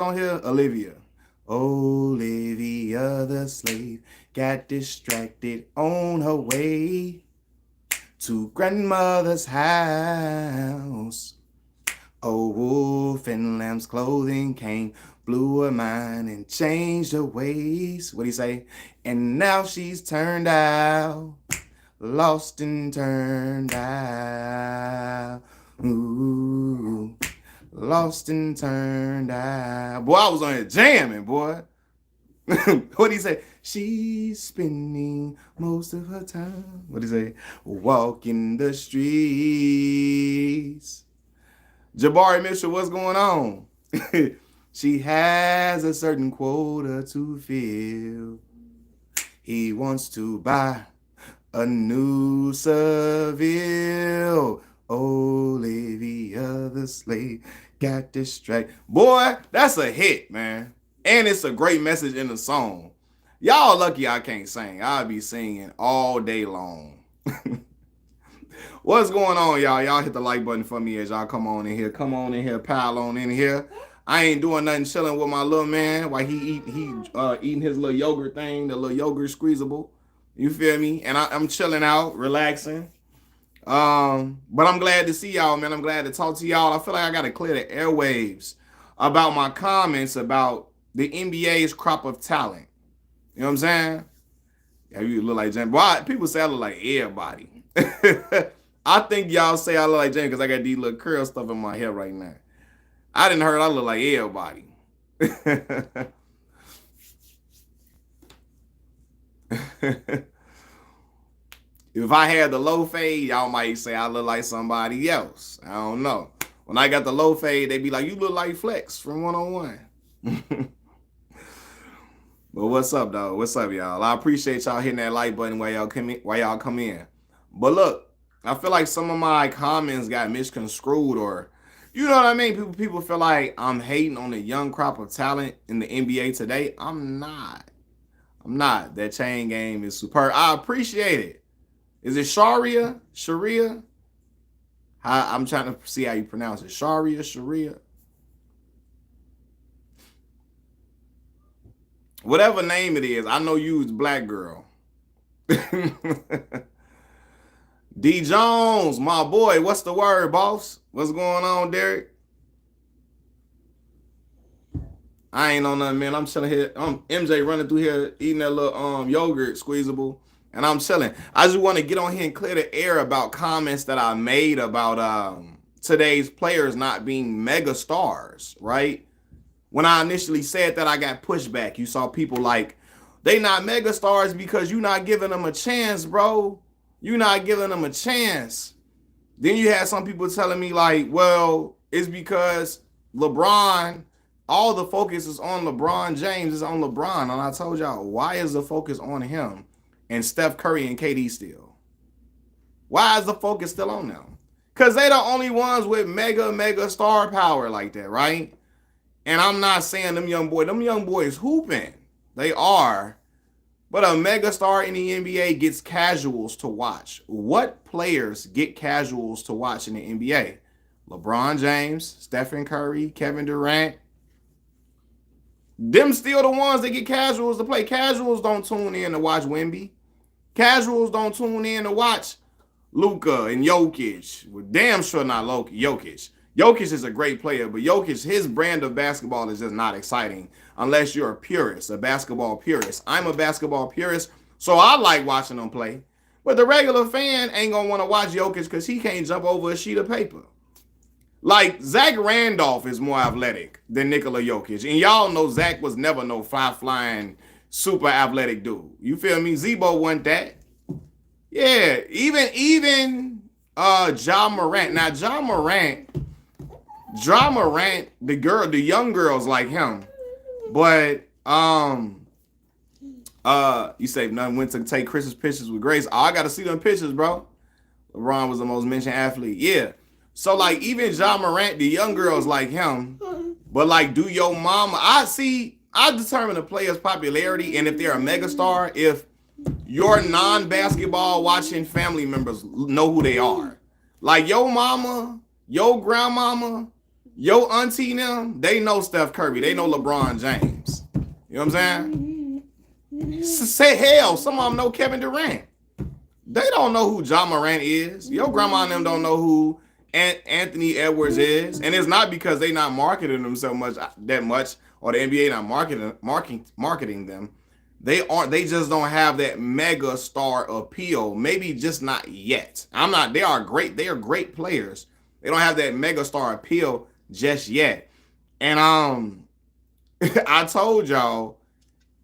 on here? Olivia. Olivia the slave got distracted on her way to grandmother's house. A wolf in lamb's clothing came, blew her mind and changed her ways. What'd he say? And now she's turned out, lost and turned out. Ooh, lost and turned out. Boy, I was on here jamming, boy. What'd he say? She's spending most of her time. What'd he say? Walking the streets. Jabari Mitchell, what's going on? She has a certain quota to fill. He wants to buy a new Seville. Olivia the slave got distracted. Boy, that's a hit, man. And it's a great message in the song. Y'all lucky I can't sing. I'll be singing all day long. What's going on, y'all? Y'all hit the like button for me as y'all come on in here. Come on in here, pile on in here. I ain't doing nothing, chilling with my little man while he eating his little yogurt thing, the little yogurt squeezable. You feel me? And I'm chilling out, relaxing. But I'm glad to see y'all, man. I'm glad to talk to y'all. I feel like I gotta clear the airwaves about my comments about the NBA's crop of talent. You know what I'm saying? Yeah, you look like James. Why people say I look like everybody? I think y'all say I look like James because I got these little curl stuff in my hair right now. I didn't heard I look like everybody. If I had the low fade, y'all might say I look like somebody else. I don't know. When I got the low fade, they be like, you look like Flex from 101. But what's up, though? What's up, y'all? I appreciate y'all hitting that like button while y'all come in. But look, I feel like some of my comments got misconstrued, or you know what I mean? People feel like I'm hating on the young crop of talent in the NBA today. I'm not. That chain game is superb. I appreciate it. Is it Sharia? Sharia? I'm trying to see how you pronounce it. Sharia? Whatever name it is, I know you is black girl. D Jones, my boy, what's the word, boss? What's going on, Derek? I ain't on nothing, man. I'm chilling here. MJ running through here eating that little yogurt squeezable, and I'm chilling. I just want to get on here and clear the air about comments that I made about today's players not being mega stars, right? When I initially said that, I got pushback. You saw people like, they not mega stars because you not giving them a chance, bro. You not giving them a chance. Then you had some people telling me like, well, it's because LeBron, all the focus is on LeBron James, is on LeBron. And I told y'all, why is the focus on him and Steph Curry and KD still? Why is the focus still on them? Because they the only ones with mega star power like that, right? And I'm not saying them young boys hooping. They are. But a mega star in the NBA gets casuals to watch. What players get casuals to watch in the NBA? LeBron James, Stephen Curry, Kevin Durant. Them still the ones that get casuals to play. Casuals don't tune in to watch Wemby. Casuals don't tune in to watch Luka and Jokic. Well, damn sure not Jokic. Jokic is a great player, but Jokic, his brand of basketball is just not exciting unless you're a purist, a basketball purist. I'm a basketball purist, so I like watching them play. But the regular fan ain't going to want to watch Jokic because he can't jump over a sheet of paper. Like, Zach Randolph is more athletic than Nikola Jokic. And y'all know Zach was never no fly-flying, super athletic dude. You feel me? Zebo wasn't that. Yeah, even Ja Morant. Now, Ja Morant, the young girls like him. But you say nothing went to take Chris's pictures with Grace. Oh, I gotta see them pictures, bro. LeBron was the most mentioned athlete. Yeah. So like even Ja Morant, the young girls like him. But like, do your mama? I determine a player's popularity and if they're a megastar if your non-basketball watching family members know who they are. Like your mama, your grandmama, Your auntie and them, they know Steph Curry. They know LeBron James. You know what I'm saying? Say hell, some of them know Kevin Durant. They don't know who Ja Morant is. Your grandma and them don't know who Anthony Edwards is. And it's not because they not marketing them so much that much, or the NBA not marketing them. They aren't. They just don't have that mega star appeal. Maybe just not yet. I'm not. They are great. They are great players. They don't have that mega star appeal just yet. And I told y'all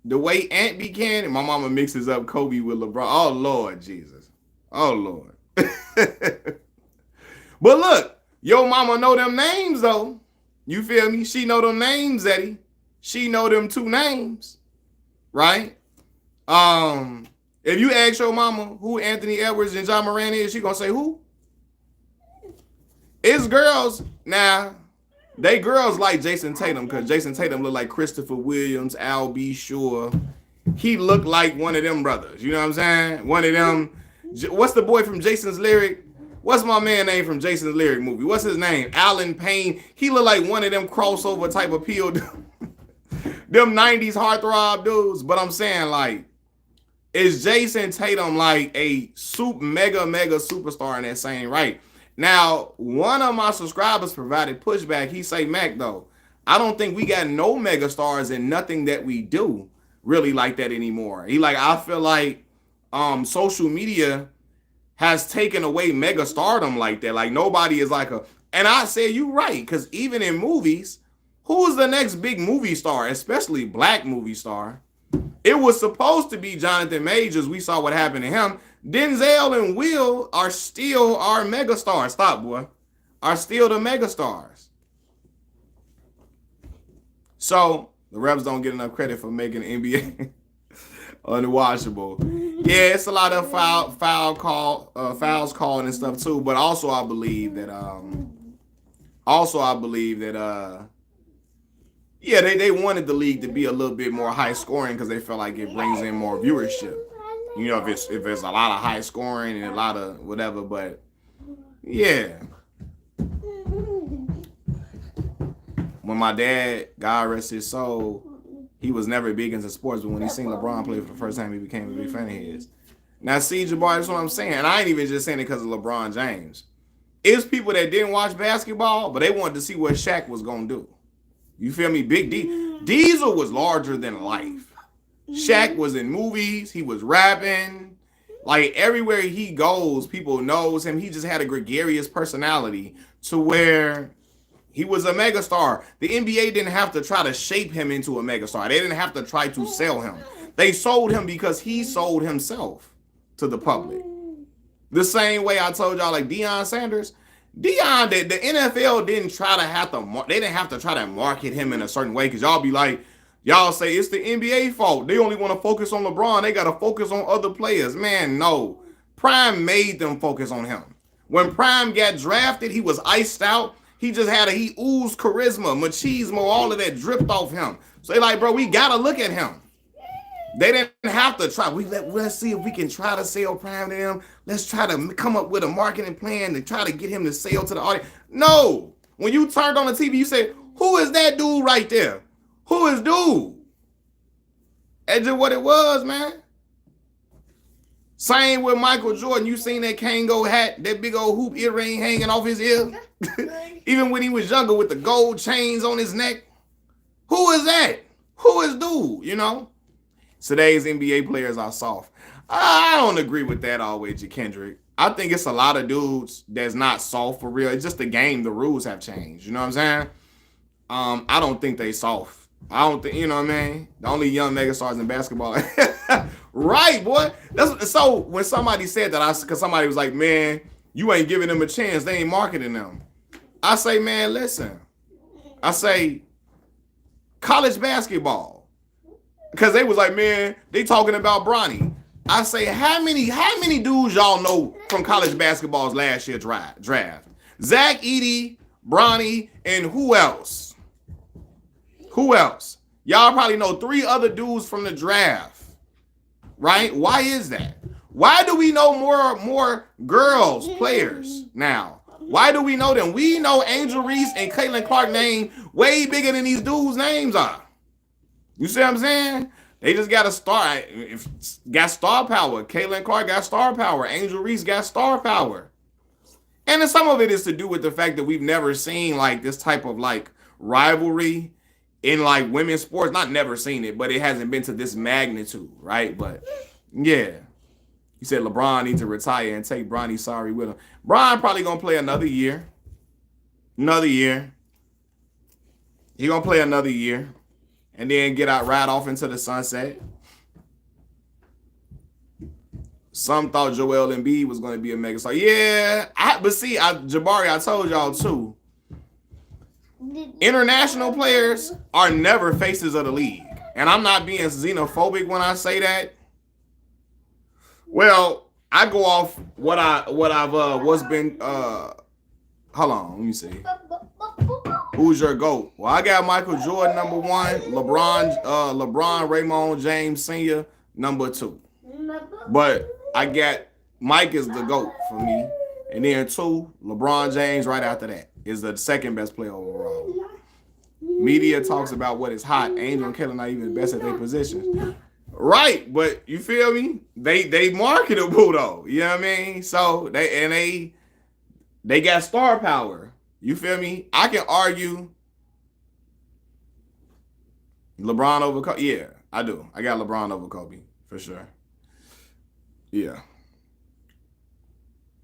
the way Ant began, my mama mixes up Kobe with LeBron. Oh Lord Jesus. Oh Lord. But look, your mama know them names though. You feel me? She know them names, Eddie. She know them two names. Right? If you ask your mama who Anthony Edwards and Ja Morant is, she gonna say who? It's girls. Now, they girls like Jason Tatum because Jason Tatum look like Christopher Williams, Al B. Sure. He looked like one of them brothers. You know what I'm saying? One of them. What's the boy from Jason's Lyric? What's my man name from Jason's Lyric movie? What's his name? Alan Payne. He look like one of them crossover type of appeal. Them 90s heartthrob dudes. But I'm saying, like, is Jason Tatum like a mega superstar in that same right? Now, one of my subscribers provided pushback. He say, Mac, though, I don't think we got no mega stars in nothing that we do really like that anymore. He like, I feel like social media has taken away mega stardom like that. Like nobody is like a, and I say you right, because even in movies, who's the next big movie star, especially black movie star? It was supposed to be Jonathan Majors. We saw what happened to him. Denzel and Will are still our megastars. Stop, boy. Are still the megastars. So the Rebs don't get enough credit for making the NBA unwatchable. Yeah, it's a lot of fouls called and stuff too. But also I believe that yeah, they wanted the league to be a little bit more high scoring because they felt like it brings in more viewership. You know, if it's a lot of high scoring and a lot of whatever, but yeah. When my dad, God rest his soul, he was never big into sports, but when he seen LeBron play for the first time, he became a big fan of his. Now, see, Jabbar, that's what I'm saying. And I ain't even just saying it because of LeBron James. It's people that didn't watch basketball, but they wanted to see what Shaq was going to do. You feel me? Big D. Diesel was larger than life. Shaq was in movies. He was rapping. Like, everywhere he goes, people knows him. He just had a gregarious personality to where he was a megastar. The NBA didn't have to try to shape him into a megastar. They didn't have to try to sell him. They sold him because he sold himself to the public. The same way I told y'all, like Deion Sanders. Deion, the NFL didn't have to try to market him in a certain way, because y'all be like, y'all say it's the NBA fault. They only want to focus on LeBron. They got to focus on other players. Man, no. Prime made them focus on him. When Prime got drafted, he was iced out. He just he oozed charisma, machismo, all of that dripped off him. So they like, bro, we got to look at him. They didn't have to try. Let's see if we can try to sell Prime to him. Let's try to come up with a marketing plan to try to get him to sell to the audience. No. When you turned on the TV, you said, who is that dude right there? Who is dude? That's just what it was, man. Same with Michael Jordan. You seen that Kango hat, that big old hoop earring hanging off his ear? Even when he was younger with the gold chains on his neck. Who is that? Who is dude, you know? Today's NBA players are soft. I don't agree with that always, Kendrick. I think it's a lot of dudes that's not soft for real. It's just the game. The rules have changed. You know what I'm saying? I don't think they soft. I don't think, you know what I mean? The only young megastars in basketball. Right, boy. So when somebody said that, because somebody was like, man, you ain't giving them a chance. They ain't marketing them. I say, man, listen. I say, college basketball. Because they was like, man, they talking about Bronny. I say, how many dudes y'all know from college basketball's last year draft? Zach Edey, Bronny, and who else? Who else? Y'all probably know 3 other dudes from the draft. Right? Why is that? Why do we know more girls players now? Why do we know them? We know Angel Reese and Caitlin Clark name way bigger than these dudes' names are. You see what I'm saying? They just got a star. Got star power. Caitlin Clark got star power. Angel Reese got star power. And then some of it is to do with the fact that we've never seen like this type of like rivalry in like women's sports. Not never seen it, but it hasn't been to this magnitude, right? But yeah. He said LeBron needs to retire and take Bronny Sorry with him. Bron probably gonna play another year. Another year. He gonna play another year. And then get out, ride off into the sunset. Some thought Joel Embiid was going to be a megastar. Yeah, but see, Jabari, I told y'all too. International players are never faces of the league, and I'm not being xenophobic when I say that. Well, I go off what's been. Hold on, let me see. Who's your GOAT? Well, I got Michael Jordan number 1, LeBron Raymond James Sr. number 2. But I got Mike is the GOAT for me. And then 2, LeBron James right after that is the second best player overall. Media talks about what is hot. Angel and Caitlin not even the best at their positions. Right, but you feel me? They marketable though. You know what I mean? So they got star power. You feel me? I can argue LeBron over Kobe. Yeah, I do. I got LeBron over Kobe for sure. Yeah.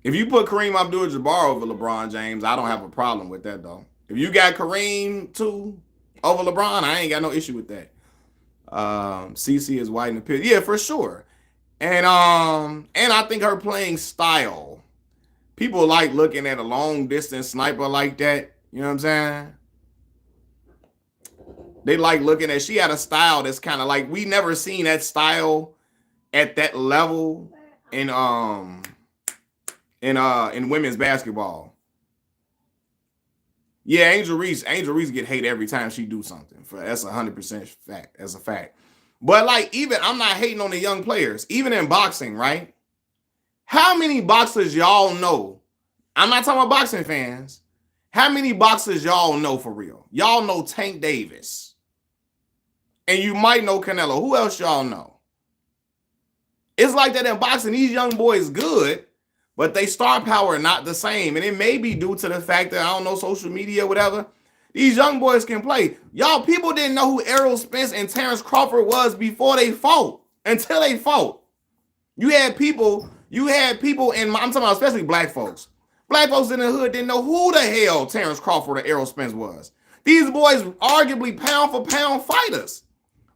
If you put Kareem Abdul-Jabbar over LeBron James, I don't have a problem with that though. If you got Kareem too over LeBron, I ain't got no issue with that. CC is white in the pit. Yeah, for sure. And I think her playing style. People like looking at a long distance sniper like that. You know what I'm saying? They like looking at, she had a style that's kind of like, we never seen that style at that level in women's basketball. Yeah, Angel Reese get hate every time she do something. That's 100% fact. That's a fact. But like, even I'm not hating on the young players, even in boxing, right? How many boxers y'all know? I'm not talking about boxing fans. How many boxers y'all know for real? Y'all know Tank Davis. And you might know Canelo. Who else y'all know? It's like that in boxing. These young boys good, but they star power not the same. And it may be due to the fact that, I don't know, social media, whatever. These young boys can play. Y'all, people didn't know who Errol Spence and Terrence Crawford was before they fought. Until they fought. You had people in, I'm talking about especially black folks. Black folks in the hood didn't know who the hell Terrence Crawford or Errol Spence was. These boys arguably pound for pound fighters.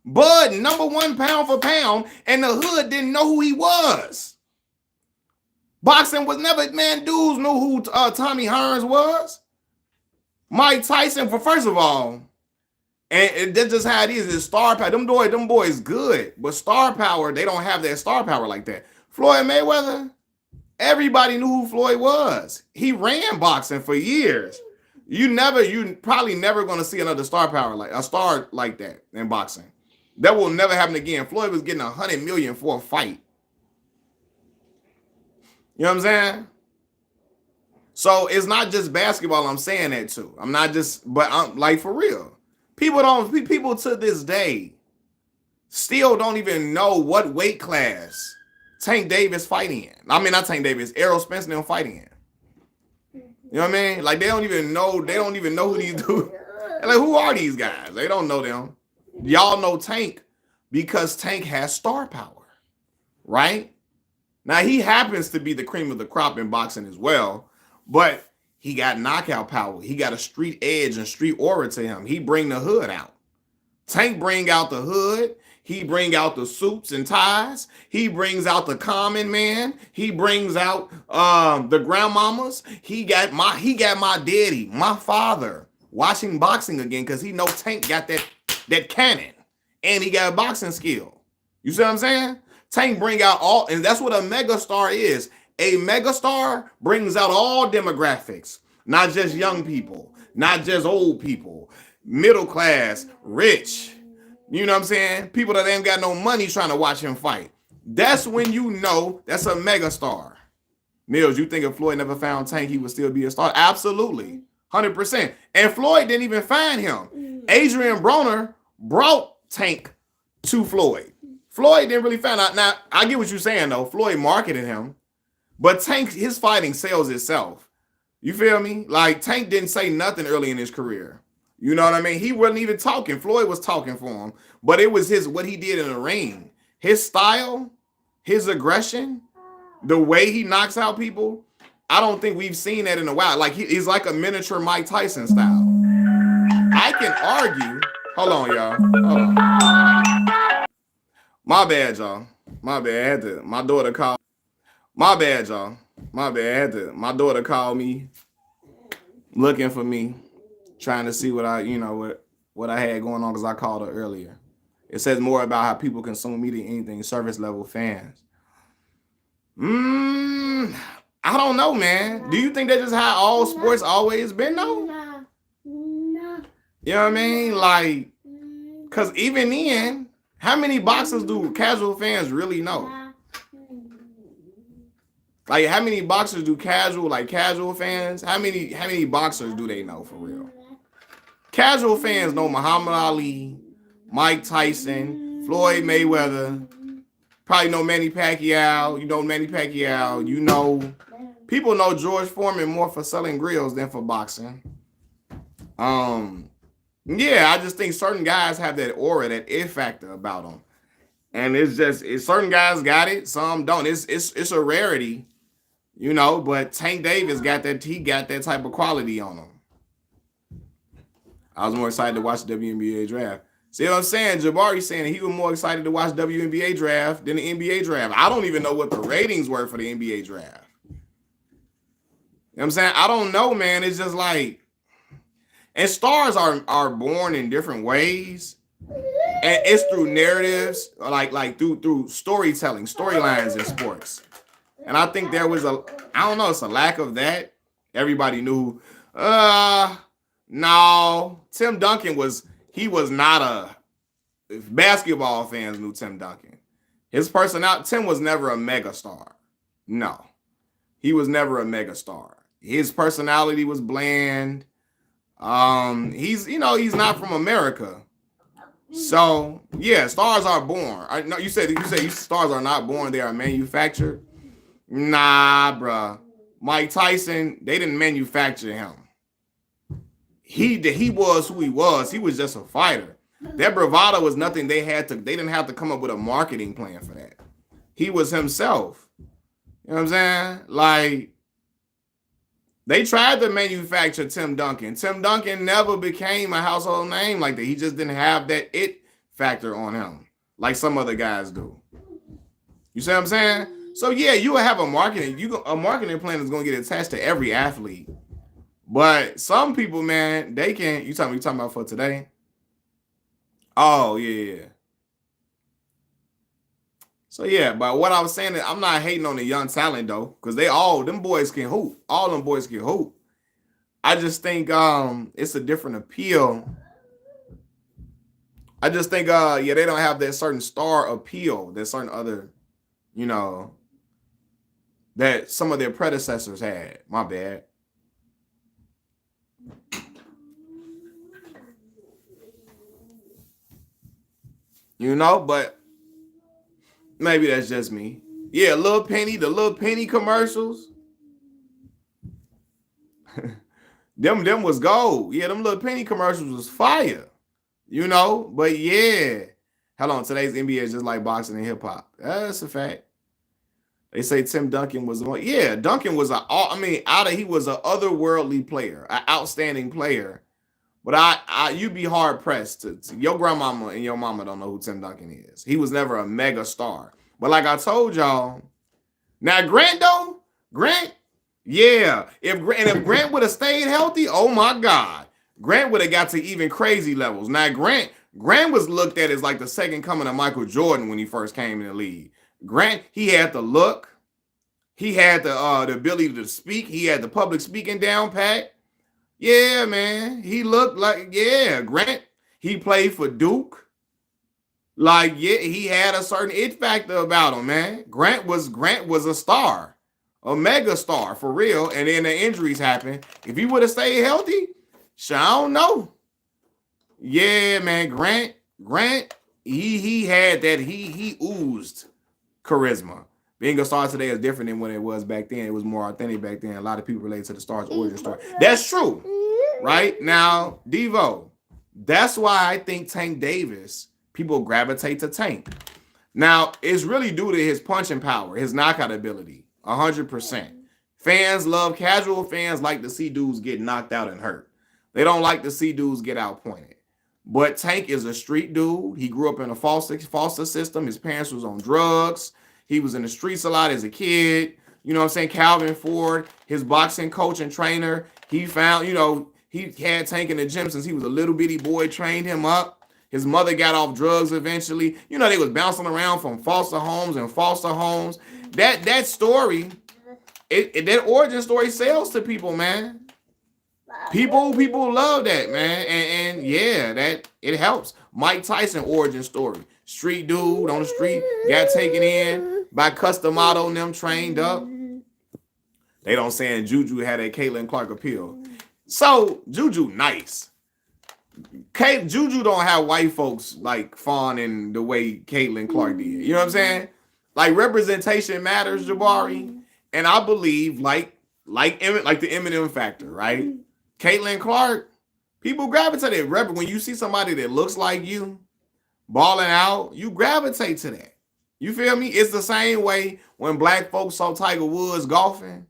Bud, number 1 pound for pound, and the hood didn't know who he was. Boxing was never, man, dudes knew who Tommy Hearns was. Mike Tyson, for first of all, and that's just how it is star power. Them boys good, but star power, they don't have that star power like that. Floyd Mayweather, everybody knew who Floyd was. He ran boxing for years. You probably never going to see another star power like that in boxing. That will never happen again. Floyd was getting $100 million for a fight. You know what I'm saying? So it's not just basketball. I'm saying that too. I'm not just, but I'm like, for real. People to this day still don't even know what weight class Tank Davis fighting in. I mean, not Tank Davis, Errol Spence and them fighting in. You know what I mean? Like, they don't even know who these dudes. Like, who are these guys? They don't know them. Y'all know Tank because Tank has star power, right? Now, he happens to be the cream of the crop in boxing as well, but he got knockout power. He got a street edge and street aura to him. He bring the hood out. Tank bring out the hood. He bring out the suits and ties. He brings out the common man. He brings out the grandmamas. He got my daddy, my father, watching boxing again because he know Tank got that cannon and he got boxing skill. You see what I'm saying? Tank bring out all, and that's what a megastar is. A megastar brings out all demographics, not just young people, not just old people, middle class, rich. You know what I'm saying? People that ain't got no money trying to watch him fight. That's when you know that's a megastar. Mills, you think if Floyd never found Tank, he would still be a star? Absolutely. 100%. And Floyd didn't even find him. Adrian Broner brought Tank to Floyd. Floyd didn't really find out. Now, I get what you're saying, though. Floyd marketed him. But Tank, his fighting sells itself. You feel me? Like, Tank didn't say nothing early in his career. You know what I mean? He wasn't even talking. Floyd was talking for him. But it was what he did in the ring. His style, his aggression, the way he knocks out people, I don't think we've seen that in a while. Like, he's like a miniature Mike Tyson style. I can argue. Hold on, y'all. Hold on. My bad, y'all. My bad. I had to. My daughter called. My bad, y'all. My bad. I had to. My daughter called me, looking for me, trying to see what I had going on because I called her earlier. It says more about how people consume media than anything. Service level fans. I don't know, man. Do you think that's just how all sports always been, though? No. You know what I mean? Like, because even then, how many boxers do casual fans really know? Like, how many boxers do casual fans? How many boxers do they know for real? Casual fans know Muhammad Ali, Mike Tyson, Floyd Mayweather, probably know Manny Pacquiao. You know Manny Pacquiao. You know, people know George Foreman more for selling grills than for boxing. Yeah, I just think certain guys have that aura, that it factor about them. And it's certain guys got it, some don't. It's a rarity, you know, but Tank Davis got that type of quality on him. I was more excited to watch the WNBA draft. See what I'm saying? Jabari saying he was more excited to watch WNBA draft than the NBA draft. I don't even know what the ratings were for the NBA draft. You know what I'm saying? I don't know, man. It's just like, and stars are born in different ways. And it's through narratives, like through storytelling, storylines in sports. And I think there was it's a lack of that. Everybody knew, no, Tim Duncan was not basketball fans knew Tim Duncan. His personality, Tim was never a mega star. No, he was never a mega star. His personality was bland. He's not from America. So yeah, stars are born. No, you said stars are not born; they are manufactured. Nah, bruh. Mike Tyson, they didn't manufacture him. He was who he was. He was just a fighter. That bravado was nothing they didn't have to come up with a marketing plan for that. He was himself. You know what I'm saying? Like, they tried to manufacture Tim Duncan. Tim Duncan never became a household name like that. He just didn't have that it factor on him like some other guys do. You see what I'm saying? So yeah, you will have a marketing plan is going to get attached to every athlete. But some people, man, they can't. You talking about for today? Oh yeah. So yeah, but what I was saying is I'm not hating on the young talent though, because them boys can hoop. All them boys can hoop. I just think it's a different appeal. I just think they don't have that certain star appeal that certain other, that some of their predecessors had. My bad. But maybe that's just me. Yeah, the Little Penny commercials. them was gold. Yeah, them Little Penny commercials was fire. But yeah. Hold on, today's NBA is just like boxing and hip hop. That's a fact. They say Tim Duncan was one. Yeah, Duncan was he was an otherworldly player, an outstanding player. But you'd be hard pressed to your grandmama and your mama don't know who Tim Duncan is. He was never a mega star. But like I told y'all, now Grant, yeah. If Grant would have stayed healthy, oh my God, Grant would have got to even crazy levels. Now Grant was looked at as like the second coming of Michael Jordan when he first came in the league. Grant, he had the look, he had the ability to speak, he had the public speaking down pat. Yeah, man. He looked like, Grant. He played for Duke. Like, yeah, he had a certain it factor about him, man. Grant was a star. a mega star for real. And then the injuries happen. If he would have stayed healthy, I don't know. Yeah, man, Grant, he had that. He oozed charisma. Being a star today is different than when it was back then. It was more authentic back then. A lot of people relate to the star's origin story. That's true. Right? Now, Devo, that's why I think Tank Davis, people gravitate to Tank. Now, it's really due to his punching power, his knockout ability, 100%. Casual fans like to see dudes get knocked out and hurt. They don't like to see dudes get outpointed. But Tank is a street dude. He grew up in a foster system. His parents was on drugs. He was in the streets a lot as a kid. You know what I'm saying? Calvin Ford, his boxing coach and trainer, he found, he had Tank in the gym since he was a little bitty boy, trained him up. His mother got off drugs eventually. They was bouncing around from foster homes and foster homes. That story, that origin story sells to people, man. People love that, man. And yeah, that it helps. Mike Tyson origin story. Street dude on the street, got taken in by Custom Auto and them, trained up. They don't saying Juju had a Caitlin Clark appeal. So Juju nice. Juju don't have white folks like fawning the way Caitlin Clark did. You know what I'm saying? Like representation matters, Jabari. And I believe like the Eminem factor, right? Caitlin Clark, people gravitate. When you see somebody that looks like you balling out, you gravitate to that. You feel me? It's the same way when black folks saw Tiger Woods golfing.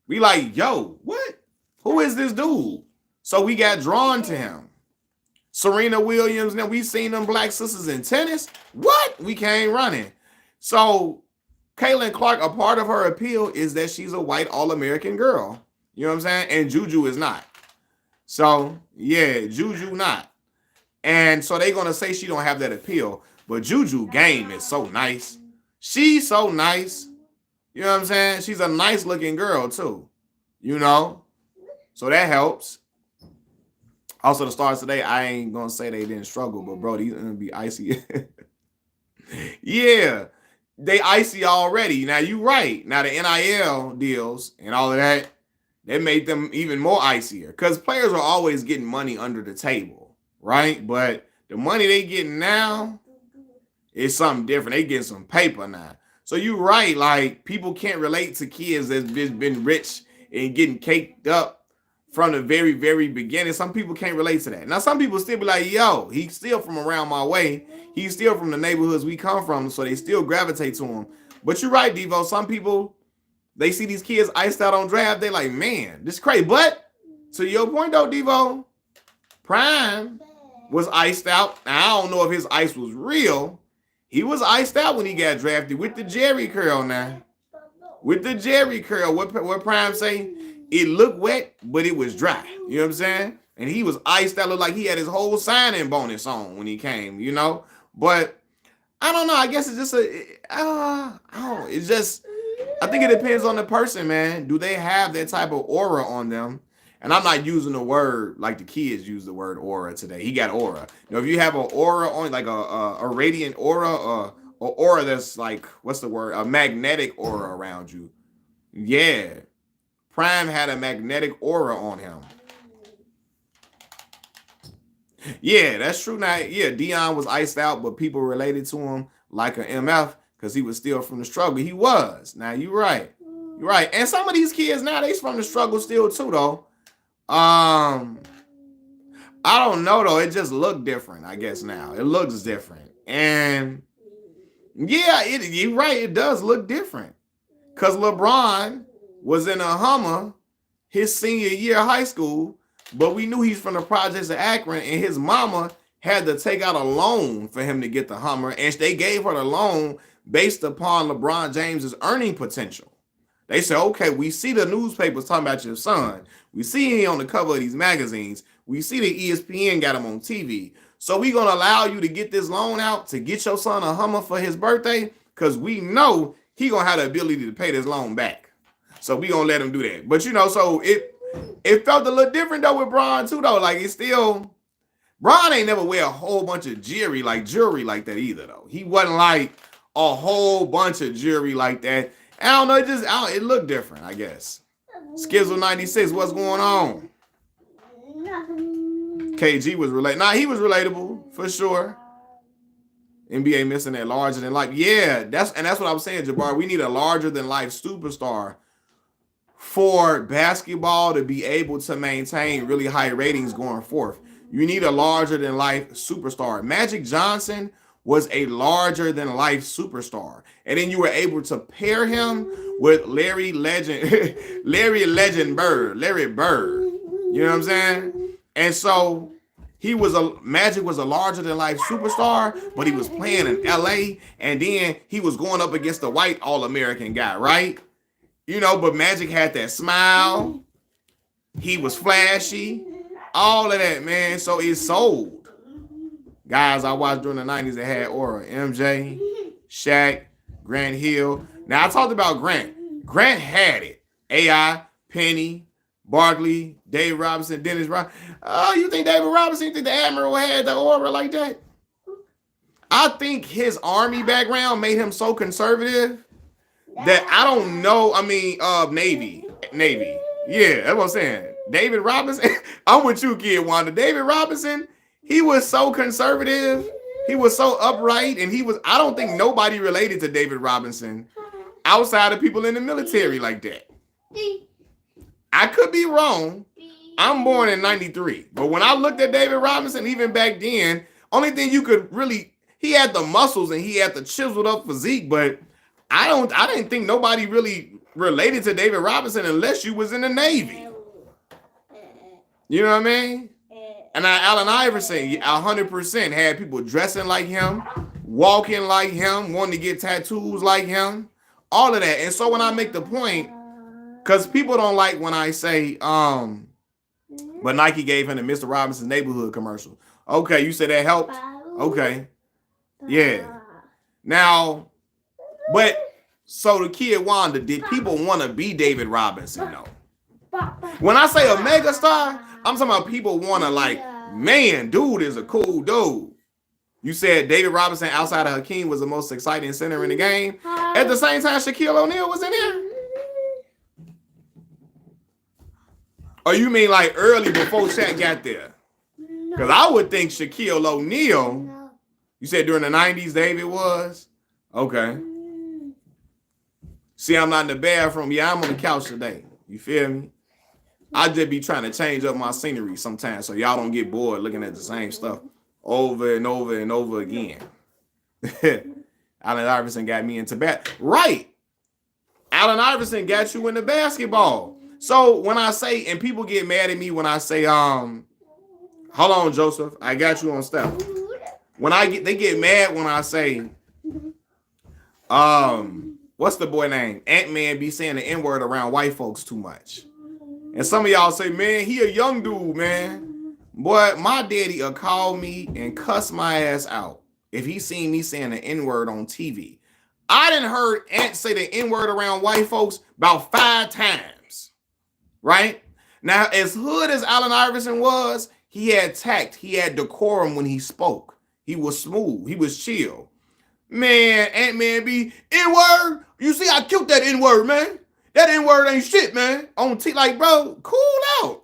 We like, yo, what? Who is this dude? So we got drawn to him. Serena Williams, now we seen them black sisters in tennis. What? We came running. So Caitlin Clark, a part of her appeal is that she's a white All-American girl. You know what I'm saying? And Juju is not. So, yeah, Juju not. And so they're going to say she don't have that appeal. But Juju game is so nice. She's so nice. You know what I'm saying? She's a nice looking girl too. So that helps. Also, the stars today, I ain't going to say they didn't struggle. But, bro, these are going to be icy. Yeah. They icy already. Now, you right. Now, the NIL deals and all of that, they made them even more icier. Because players are always getting money under the table, right? But the money they getting now is something different. They getting some paper now. So you're right. Like, people can't relate to kids that's been rich and getting caked up from the very, very beginning. Some people can't relate to that. Now, some people still be like, yo, he's still from around my way. He's still from the neighborhoods we come from. So they still gravitate to him. But you're right, Devo. Some people, they see these kids iced out on draft. They like, man, this is crazy. But to your point, though, Devo, Prime was iced out. Now, I don't know if his ice was real. He was iced out when he got drafted with the Jerry curl now. With the Jerry curl. What Prime say? It looked wet, but it was dry. You know what I'm saying? And he was iced out. Looked like he had his whole signing bonus on when he came, But I don't know. I guess it's just I think it depends on the person, man. Do they have that type of aura on them? And I'm not using the word like the kids use the word aura today. He got aura. If you have an aura on, like a radiant aura, or aura that's like, what's the word? A magnetic aura around you. Yeah. Prime had a magnetic aura on him. Yeah, that's true. Now, yeah, Dion was iced out, but people related to him like an MF because he was still from the struggle. He was. Now, you're right. You're right. And some of these kids now, they from the struggle still too, though. I don't know, though. It just looked different, I guess, now. It looks different. And, yeah, you're right. It does look different. Because LeBron was in a Hummer his senior year of high school, but we knew he's from the projects of Akron, and his mama had to take out a loan for him to get the Hummer, and they gave her the loan based upon LeBron James's earning potential. They said, okay, we see the newspapers talking about your son. We see him on the cover of these magazines. We see that ESPN got him on TV. So we're going to allow you to get this loan out to get your son a Hummer for his birthday because we know he going to have the ability to pay this loan back. So we going to let him do that. But, so it felt a little different, though, with Bron, too, though. Like, it's still... Bron ain't never wear a whole bunch of jewelry like that either, though. He wasn't like a whole bunch of jewelry like that. I don't know. It looked different, I guess. Skizzle 96, what's going on? KG was relatable. Nah, he was relatable for sure. NBA missing that larger than life. Yeah, that's what I was saying, Jabbar. We need a larger than life superstar for basketball to be able to maintain really high ratings going forth. You need a larger than life superstar. Magic Johnson was a larger than life superstar. And then you were able to pair him with Larry Bird. You know what I'm saying? And so Magic was a larger than life superstar, but he was playing in LA, and then he was going up against the white All-American guy, right? You know, but Magic had that smile. He was flashy. All of that, man. So it sold. Guys I watched during the 90s that had aura. MJ, Shaq, Grant Hill. Now, I talked about Grant. Grant had it. AI, Penny, Barkley, Dave Robinson, Dennis Rodman. Oh, you think David Robinson, you think the Admiral had the aura like that? I think his Army background made him so conservative that I don't know. I mean, Navy. Yeah, that's what I'm saying. David Robinson. I'm with you, kid Wanda. David Robinson, he was so conservative. He was so upright. And I don't think nobody related to David Robinson outside of people in the military like that. I could be wrong. I'm born in 93. But when I looked at David Robinson, even back then, only thing you could really, he had the muscles and he had the chiseled up physique, but I didn't think nobody really related to David Robinson unless you was in the Navy. You know what I mean? And Allen Iverson, 100% had people dressing like him, walking like him, wanting to get tattoos like him, all of that. And so when I make the point, because people don't like when I say, but Nike gave him the Mr. Robinson neighborhood commercial. Okay, you said that helped? Okay. Yeah. Now, but so the kid Wanda, did people want to be David Robinson though? When I say a mega star, I'm talking about people want to like, man, dude is a cool dude. You said David Robinson outside of Hakeem was the most exciting center in the game. At the same time, Shaquille O'Neal was in there. Or you mean like early before Shaq got there? Because I would think Shaquille O'Neal, you said during the 90s, David was? Okay. See, I'm not in the bathroom. Yeah, I'm on the couch today. You feel me? I just be trying to change up my scenery sometimes so y'all don't get bored looking at the same stuff over and over and over again. Allen Iverson got me into right. Allen Iverson got you into basketball. So when I say, and people get mad at me when I say, hold on, Joseph, I got you on step. They get mad when I say, what's the boy name? Ant-Man be saying the N-word around white folks too much. And some of y'all say, man, he a young dude, man. Boy, my daddy will call me and cuss my ass out if he seen me saying the N-word on TV. I done heard Ant say the N-word around white folks about 5 times. Right? Now, as hood as Allen Iverson was, he had tact. He had decorum when he spoke. He was smooth. He was chill. Man, Ant-Man be, N-word? You see how cute that N-word, man? That N-word ain't shit, man. On T, like, bro, cool out.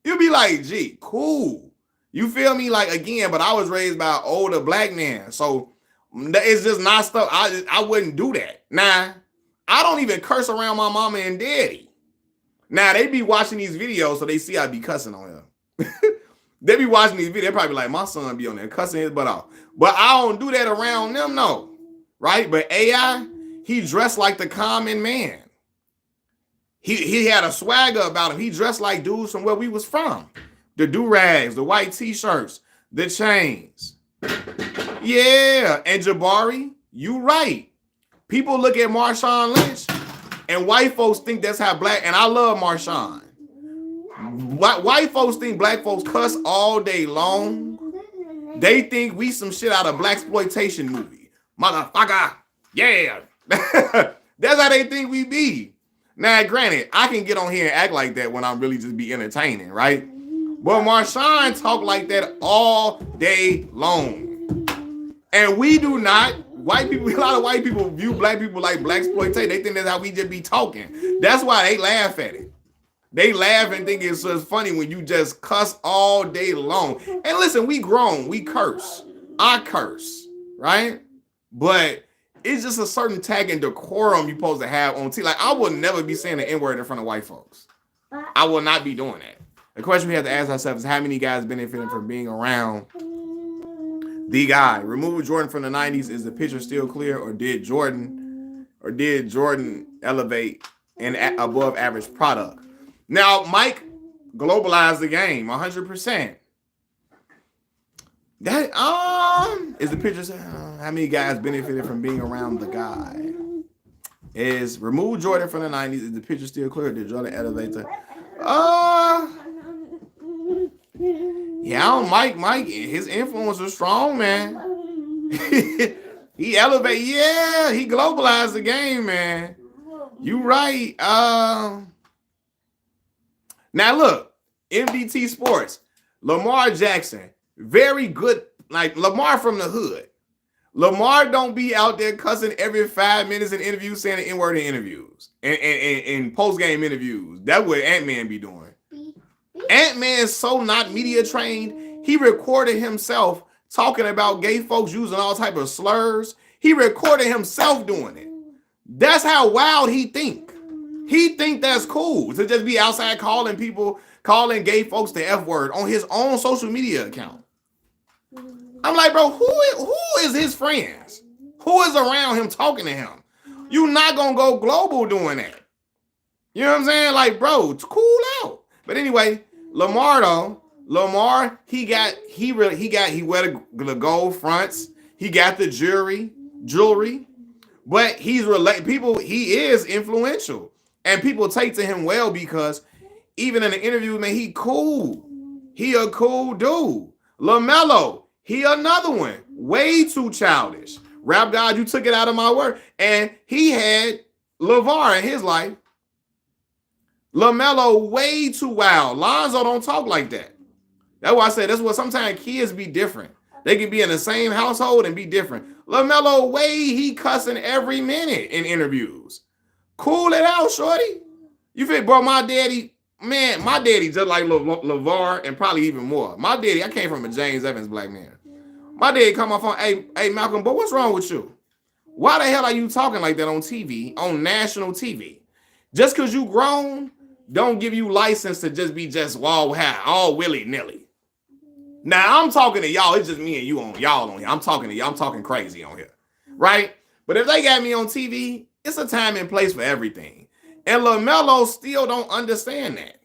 You'll be like, gee, cool. You feel me? Like, again, but I was raised by an older black man. So it's just not stuff. I wouldn't do that. Nah, I don't even curse around my mama and daddy. Now, they be watching these videos, so they see I be cussing on them. They be watching these videos. They probably like, my son be on there cussing his butt off. But I don't do that around them, no. Right? But AI, he dressed like the common man. He had a swagger about him. He dressed like dudes from where we was from. The do-rags, the white t-shirts, the chains. Yeah, and Jabari, you right. People look at Marshawn Lynch, and white folks think that's how black, and I love Marshawn. White folks think black folks cuss all day long. They think we some shit out of blaxploitation movie. Motherfucker, yeah. That's how they think we be. Now, granted, I can get on here and act like that when I'm really just be entertaining, right? But Marshawn talk like that all day long. And we do not white people, a lot of white people view black people like blaxploitation. They think that's how we just be talking. That's why they laugh at it. They laugh and think it's just funny when you just cuss all day long. And listen, we grown, we curse. I curse, right? But it's just a certain tag and decorum you're supposed to have on TV. Like, I will never be saying the N-word in front of white folks. I will not be doing that. The question we have to ask ourselves is how many guys benefiting from being around the guy? Remove Jordan from the 90s. Is the picture still clear, or did Jordan elevate an above average product? Now, Mike globalized the game 100%. That is the picture. How many guys benefited from being around the guy? Is remove Jordan from the 90s. Is the picture still clear? Did Jordan elevate the? Yeah, Mike, his influence was strong, man. He elevated, yeah, he globalized the game, man. You right. Now look, MDT Sports, Lamar Jackson, very good, like Lamar from the hood. Lamar don't be out there cussing every 5 minutes in interviews, saying the N-word in interviews and post-game interviews. That's what Ant-Man be doing. Ant-Man's so not media trained, he recorded himself talking about gay folks using all type of slurs. He recorded himself doing it. That's how wild he think. He think that's cool to just be outside calling gay folks the F word on his own social media account. I'm like, bro, who is his friends? Who is around him talking to him? You not gonna go global doing that. You know what I'm saying? Like, bro, it's cool out. But anyway, Lamar though, he wear the gold fronts. He got the jewelry, but he is influential, and people take to him well because even in the interview, man, he cool. He a cool dude. LaMelo, he another one, way too childish. Rap God, you took it out of my word, and he had LeVar in his life. LaMelo way too wild. Lonzo don't talk like that. That's why I said that's what sometimes kids be different. They can be in the same household and be different. LaMelo way he cussing every minute in interviews. Cool it out, shorty. You feel, bro? My daddy just like LeVar and probably even more. My daddy, I came from a James Evans black man. My daddy come off on, hey Malcolm, but what's wrong with you? Why the hell are you talking like that on TV, on national TV? Just because you grown, don't give you license to just be all willy-nilly. Now I'm talking to y'all. It's just me and you on y'all on here. I'm talking to y'all. I'm talking crazy on here, right? But if they got me on TV, it's a time and place for everything. And LaMelo still don't understand that.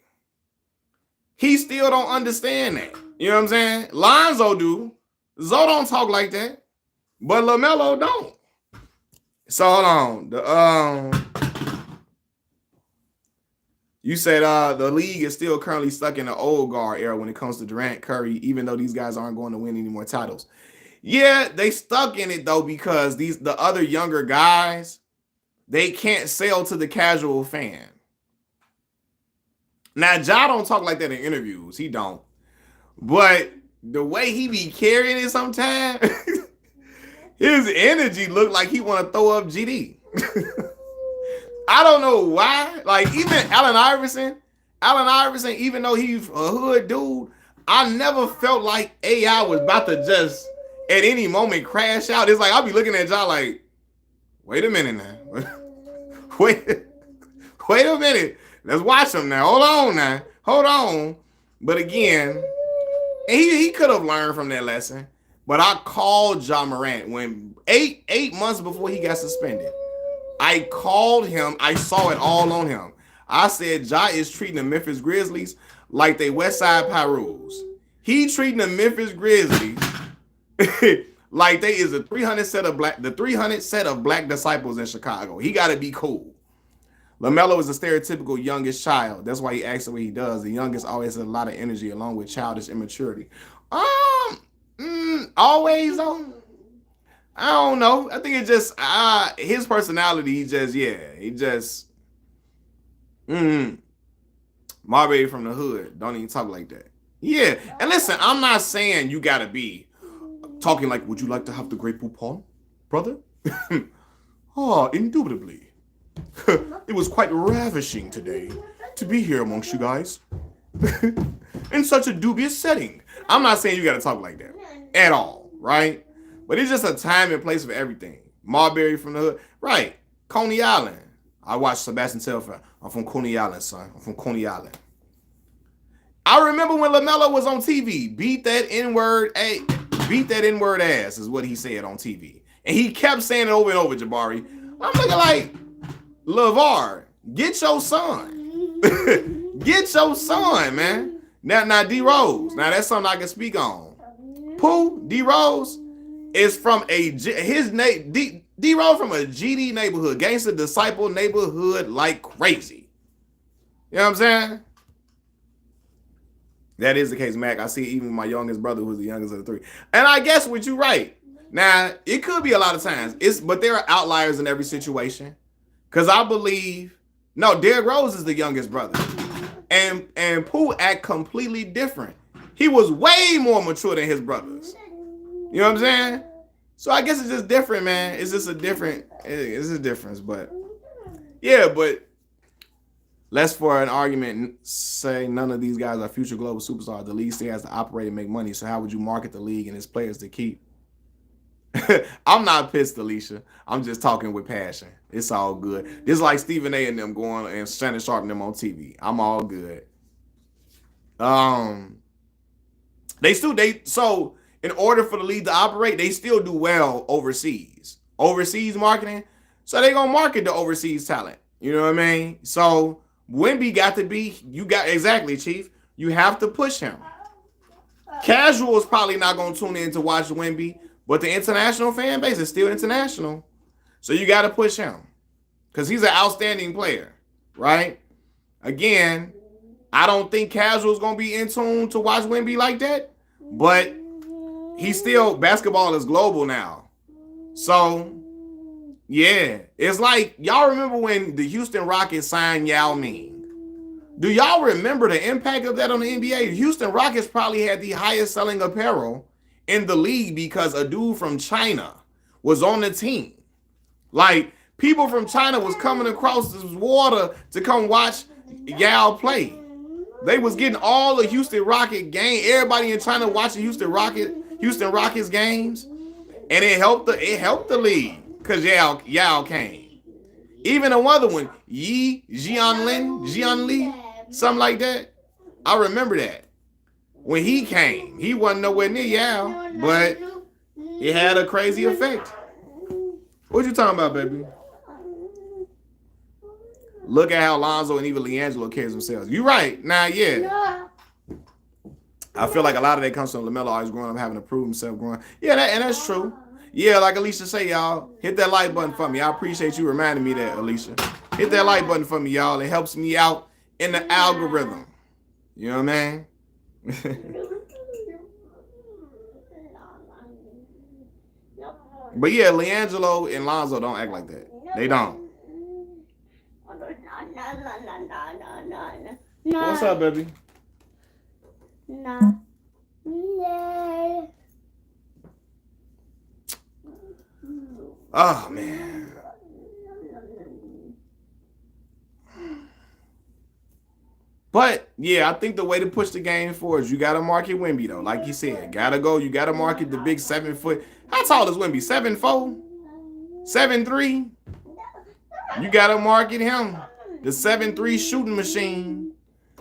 He still don't understand that. You know what I'm saying? Lonzo do. Zoe don't talk like that, but LaMelo don't. So hold on. You said the league is still currently stuck in the old guard era when it comes to Durant, Curry, even though these guys aren't going to win any more titles. Yeah, they stuck in it though because the other younger guys, they can't sell to the casual fan. Now, Ja don't talk like that in interviews. He don't. But the way he be carrying it sometimes, his energy look like he want to throw up GD. I don't know why. Like, even Allen Iverson, even though he's a hood dude, I never felt like AI was about to just at any moment crash out. It's like I'll be looking at y'all like, wait a minute now. wait a minute. Let's watch him now. Hold on. But again, he could have learned from that lesson. But I called Ja Morant when 8 months before he got suspended. I called him. I saw it all on him. I said, Ja is treating the Memphis Grizzlies like they West Side Pyrus. He treating the Memphis Grizzlies like they is the 300 set of black disciples in Chicago. He got to be cool. LaMelo is a stereotypical youngest child. That's why he acts the way he does. The youngest always has a lot of energy along with childish immaturity. Always though. I don't know. I think it's just his personality. Marbury from the hood. Don't even talk like that. Yeah. And listen, I'm not saying you gotta be talking like, would you like to have the Great Poupon, brother? Oh, indubitably. It was quite ravishing today to be here amongst you guys in such a dubious setting. I'm not saying you got to talk like that at all, right? But it's just a time and place for everything. Marbury from the hood, right? Coney Island. I watched Sebastian Telfair. I'm from Coney Island, son. I'm from Coney Island. I remember when LaMelo was on TV. Beat that N-word, beat that N-word ass is what he said on TV. And he kept saying it over and over, Jabari. I'm looking like, LeVar, get your son. Get your son, man. Now D Rose. Now that's something I can speak on. Pooh, D Rose is from his name. D Rose from a GD neighborhood, Gangster Disciple neighborhood like crazy. You know what I'm saying? That is the case, Mac. I see even my youngest brother, who's the youngest of the three. And I guess what you're right. Now, it could be a lot of times. But there are outliers in every situation. Because I believe, no, Derrick Rose is the youngest brother. And Pooh act completely different. He was way more mature than his brothers. You know what I'm saying? So I guess it's just different, man. It's just a difference. But yeah, but let's, for an argument, say none of these guys are future global superstars. The league still has to operate and make money. So how would you market the league and its players to keep? I'm not pissed, Alicia. I'm just talking with passion. It's all good. This is like Stephen A and them going and Shannon Sharp and them on TV. I'm all good. So in order for the league to operate, they still do well overseas marketing. So they gonna market the overseas talent. You know what I mean? So Wemby got to be, exactly, Chief. You have to push him. Casual is probably not gonna tune in to watch Wemby, but the international fan base is still international. So you got to push him because he's an outstanding player, right? Again, I don't think Casual is going to be in tune to watch Wemby like that, but he's still, basketball is global now. So, yeah, it's like, y'all remember when the Houston Rockets signed Yao Ming? Do y'all remember the impact of that on the NBA? The Houston Rockets probably had the highest selling apparel in the league because a dude from China was on the team. Like, people from China was coming across this water to come watch Yao play. They was getting all the Houston Rocket game. Everybody in China watching Houston Rockets games, and it helped the league because Yao came. Even another one, Jianli, something like that. I remember that. When he came, he wasn't nowhere near Yao, but it had a crazy effect. What you talking about, baby? Look at how Lonzo and even LiAngelo carries themselves. You right. Now, yeah. I feel like a lot of that comes from LaMelo always growing up, having to prove himself growing. Yeah, and that's true. Yeah, like Alicia say, y'all, hit that like button for me. I appreciate you reminding me that, Alicia. Hit that like button for me, y'all. It helps me out in the algorithm. You know what I mean? But yeah, LiAngelo and Lonzo don't act like that. They don't. What's up, baby? Oh, man. But, yeah, I think the way to push the game forward is you got to market Wemby, though. Like you said, you got to market the big 7 foot. How tall is Wemby? 7'4"? 7'3"? You got to market him. The 7'3" shooting machine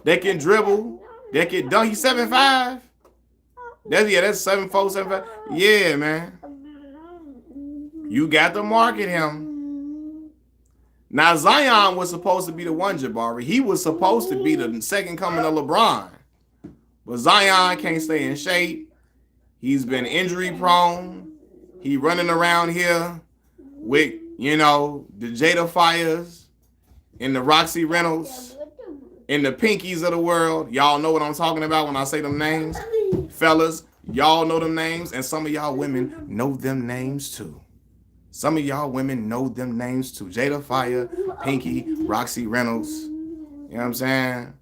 that can dribble, that can dunk. He's 7'5". That's 7'4", 7'5". Yeah, man. You got to market him. Now, Zion was supposed to be the one, Jabari. He was supposed to be the second coming of LeBron. But Zion can't stay in shape. He's been injury prone. He running around here with, the Jada Fires and the Roxy Reynolds and the Pinkies of the world. Y'all know what I'm talking about when I say them names. Fellas, y'all know them names, and some of y'all women know them names too. Some of y'all women know them names too. Jada Fire, Pinky, Roxy Reynolds. You know what I'm saying?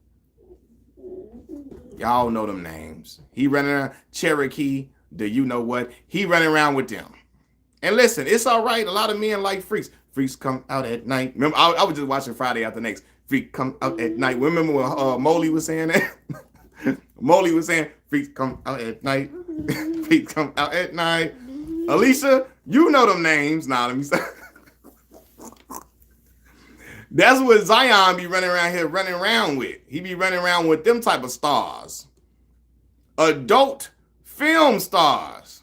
Y'all know them names. He running around, Cherokee, the you know what. He running around with them. And listen, it's all right. A lot of men like freaks. Freaks come out at night. Remember, I was just watching Friday After Next. Freak come out at night. Remember when Molly was saying that? Molly was saying, freaks come out at night. Freaks come out at night. Alicia, you know them names. Nah, let me stop. That's what Zion be running around with. He be running around with them type of stars. Adult film stars.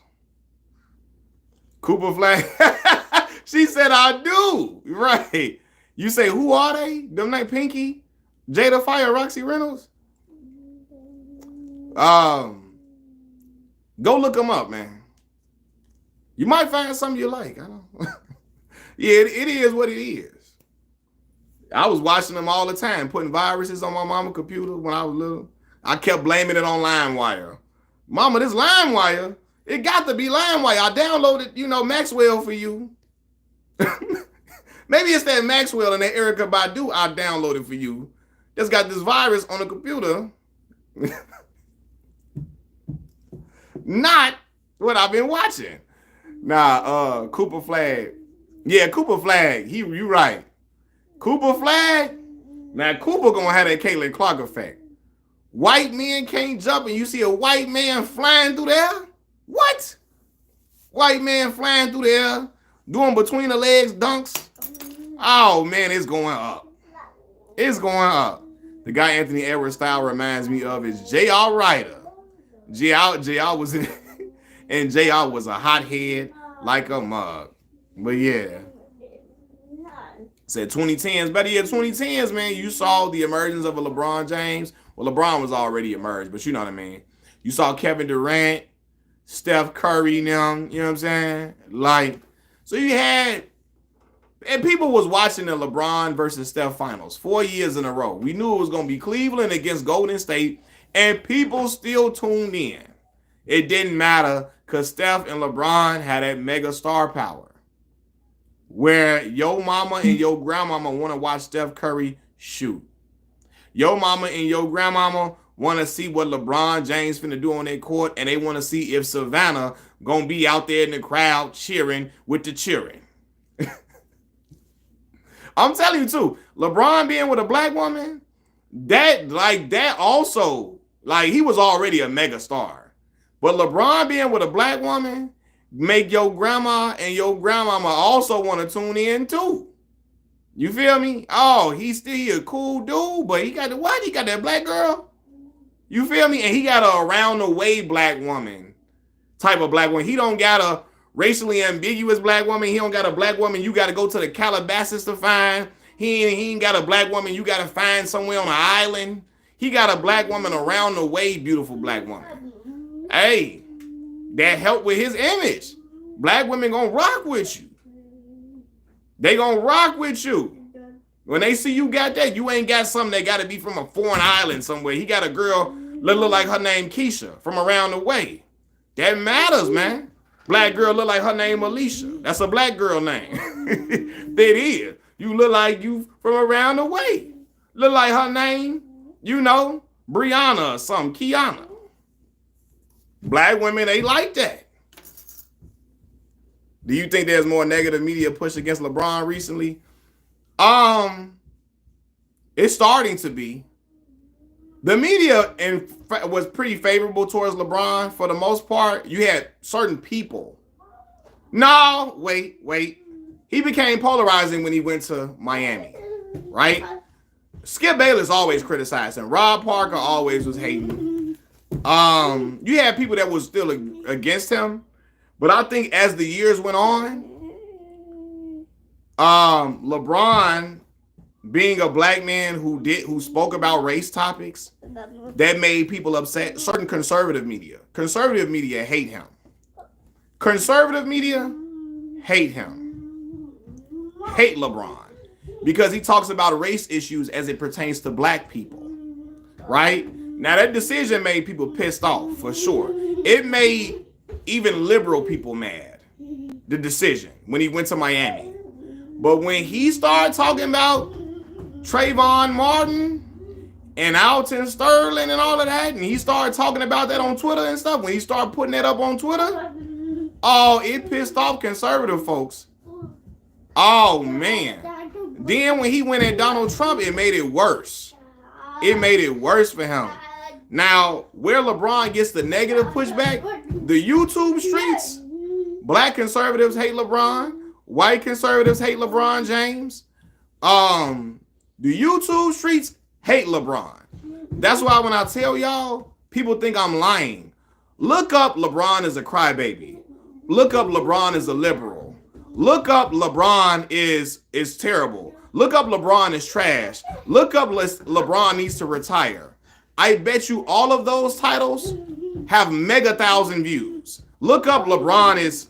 Cooper Flag. She said, I do. Right. You say, who are they? Them like Pinky, Jada Fire, Roxy Reynolds? Go look them up, man. You might find something you like. I don't know. Yeah, it is what it is. I was watching them all the time, putting viruses on my mama's computer when I was little. I kept blaming it on LimeWire. Mama, this LimeWire, it got to be LimeWire. I downloaded, Maxwell for you. Maybe it's that Maxwell and that Erykah Badu I downloaded for you. Just got this virus on the computer. Not what I've been watching. Nah, Cooper Flag. Yeah, Cooper Flag. You right. Cooper Flag. Now Cooper gonna have that Caitlin Clark effect. White men can't jump and you see a white man flying through there? What? White man flying through there, doing between the legs dunks. Oh man, it's going up. It's going up. The guy Anthony Edwards style reminds me of is J.R. Ryder. J.R. was in and J.R. was a hothead like a mug. But yeah. Said 2010s, better yet 2010s, man. You saw the emergence of a LeBron James. Well, LeBron was already emerged, but you know what I mean. You saw Kevin Durant, Steph Curry now, you know what I'm saying? Like, so you had, and people was watching the LeBron versus Steph finals 4 years in a row. We knew it was going to be Cleveland against Golden State, and people still tuned in. It didn't matter because Steph and LeBron had that mega star power where your mama and your grandmama want to watch Steph Curry shoot. Your mama and your grandmama want to see what LeBron James finna do on their court, and they want to see if Savannah gonna be out there in the crowd cheering with the cheering. I'm telling you too, LeBron being with a black woman, that also, like, he was already a mega star. But LeBron being with a black woman make your grandma and your grandmama also want to tune in too. You feel me? Oh, he's still a cool dude, but he got the what? He got that black girl. You feel me? And he got a around the way black woman type of black woman. He don't got a racially ambiguous black woman. He don't got a black woman you got to go to the Calabasas to find. He ain't got a black woman you got to find somewhere on an island. He got a black woman around the way, beautiful black woman. Hey, that helped with his image. Black women gonna rock with you. They gonna rock with you. When they see you got that, you ain't got something that got to be from a foreign island somewhere. He got a girl look like her name Keisha from around the way. That matters, man. Black girl look like her name Alicia. That's a black girl name. That is. You look like you from around the way. Look like her name, Brianna or something, Kiana. Black women, they like that. Do you think there's more negative media push against LeBron recently? It's starting to be. The media was pretty favorable towards LeBron for the most part. You had certain people. No, wait. He became polarizing when he went to Miami, right? Skip Bayless always criticized him. Rob Parker always was hating. You had people that was still against him. But I think as the years went on, LeBron being a black man who spoke about race topics, that made people upset. Certain conservative media hate him. Conservative media hate him. Hate LeBron because he talks about race issues as it pertains to black people, right? Now that decision made people pissed off for sure. It made even liberal people mad, the decision when he went to Miami. But when he started talking about Trayvon Martin and Alton Sterling and all of that, and he started talking about that on Twitter and stuff, when he started putting that up on Twitter, Oh, it pissed off conservative folks. Oh, man. Then when he went at Donald Trump, it made it worse. It made it worse for him. Now, where LeBron gets the negative pushback, the YouTube streets, black conservatives hate LeBron. White conservatives hate LeBron James. The YouTube streets hate LeBron. That's why when I tell y'all, people think I'm lying. Look up LeBron is a crybaby. Look up LeBron is a liberal. Look up LeBron is terrible. Look up LeBron is trash. Look up LeBron needs to retire. I bet you all of those titles have mega thousand views. Look up LeBron is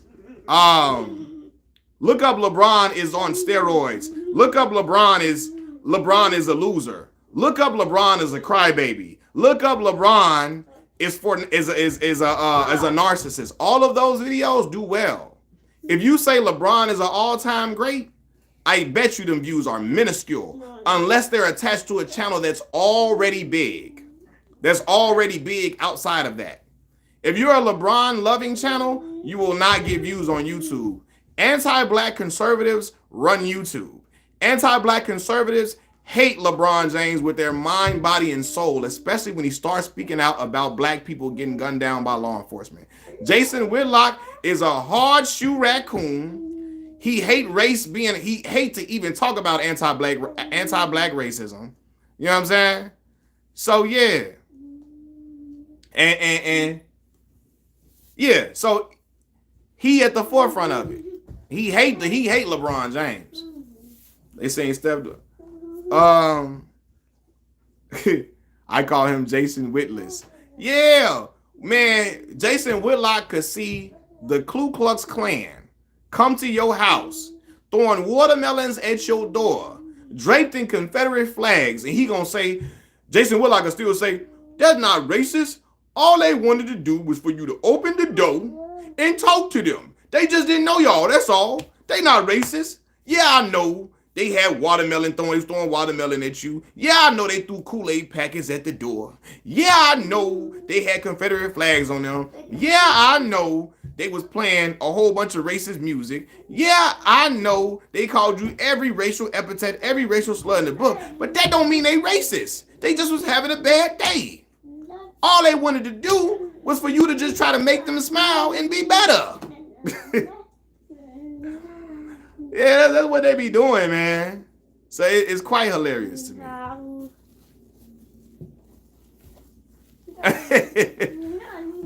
Look up LeBron is on steroids. Look up LeBron is a loser. Look up LeBron is a crybaby. Look up LeBron is a narcissist. All of those videos do well. If you say LeBron is an all-time great, I bet you them views are minuscule unless they're attached to a channel that's already big. That's already big outside of that. If you're a LeBron loving channel, you will not get views on YouTube. Anti-black conservatives run YouTube. Anti-black conservatives hate LeBron James with their mind, body, and soul, especially when he starts speaking out about black people getting gunned down by law enforcement. Jason Whitlock is a hard shoe raccoon. He hate to even talk about anti-black racism. You know what I'm saying? So yeah. And yeah, so he at the forefront of it. He hate LeBron James. They saying Steph. I call him Jason Whitless. Yeah, man. Jason Whitlock could see the Ku Klux Klan come to your house, throwing watermelons at your door, draped in Confederate flags, and he gonna say, Jason Whitlock could still say, that's not racist. All they wanted to do was for you to open the door and talk to them. They just didn't know y'all, that's all. They not racist. Yeah, I know they had watermelon throwing watermelon at you. Yeah, I know they threw Kool-Aid packets at the door. Yeah, I know they had Confederate flags on them. Yeah, I know they was playing a whole bunch of racist music. Yeah, I know they called you every racial epithet, every racial slur in the book. But that don't mean they racist. They just was having a bad day. All they wanted to do was for you to just try to make them smile and be better. Yeah, that's what they be doing, man. So it's quite hilarious to me.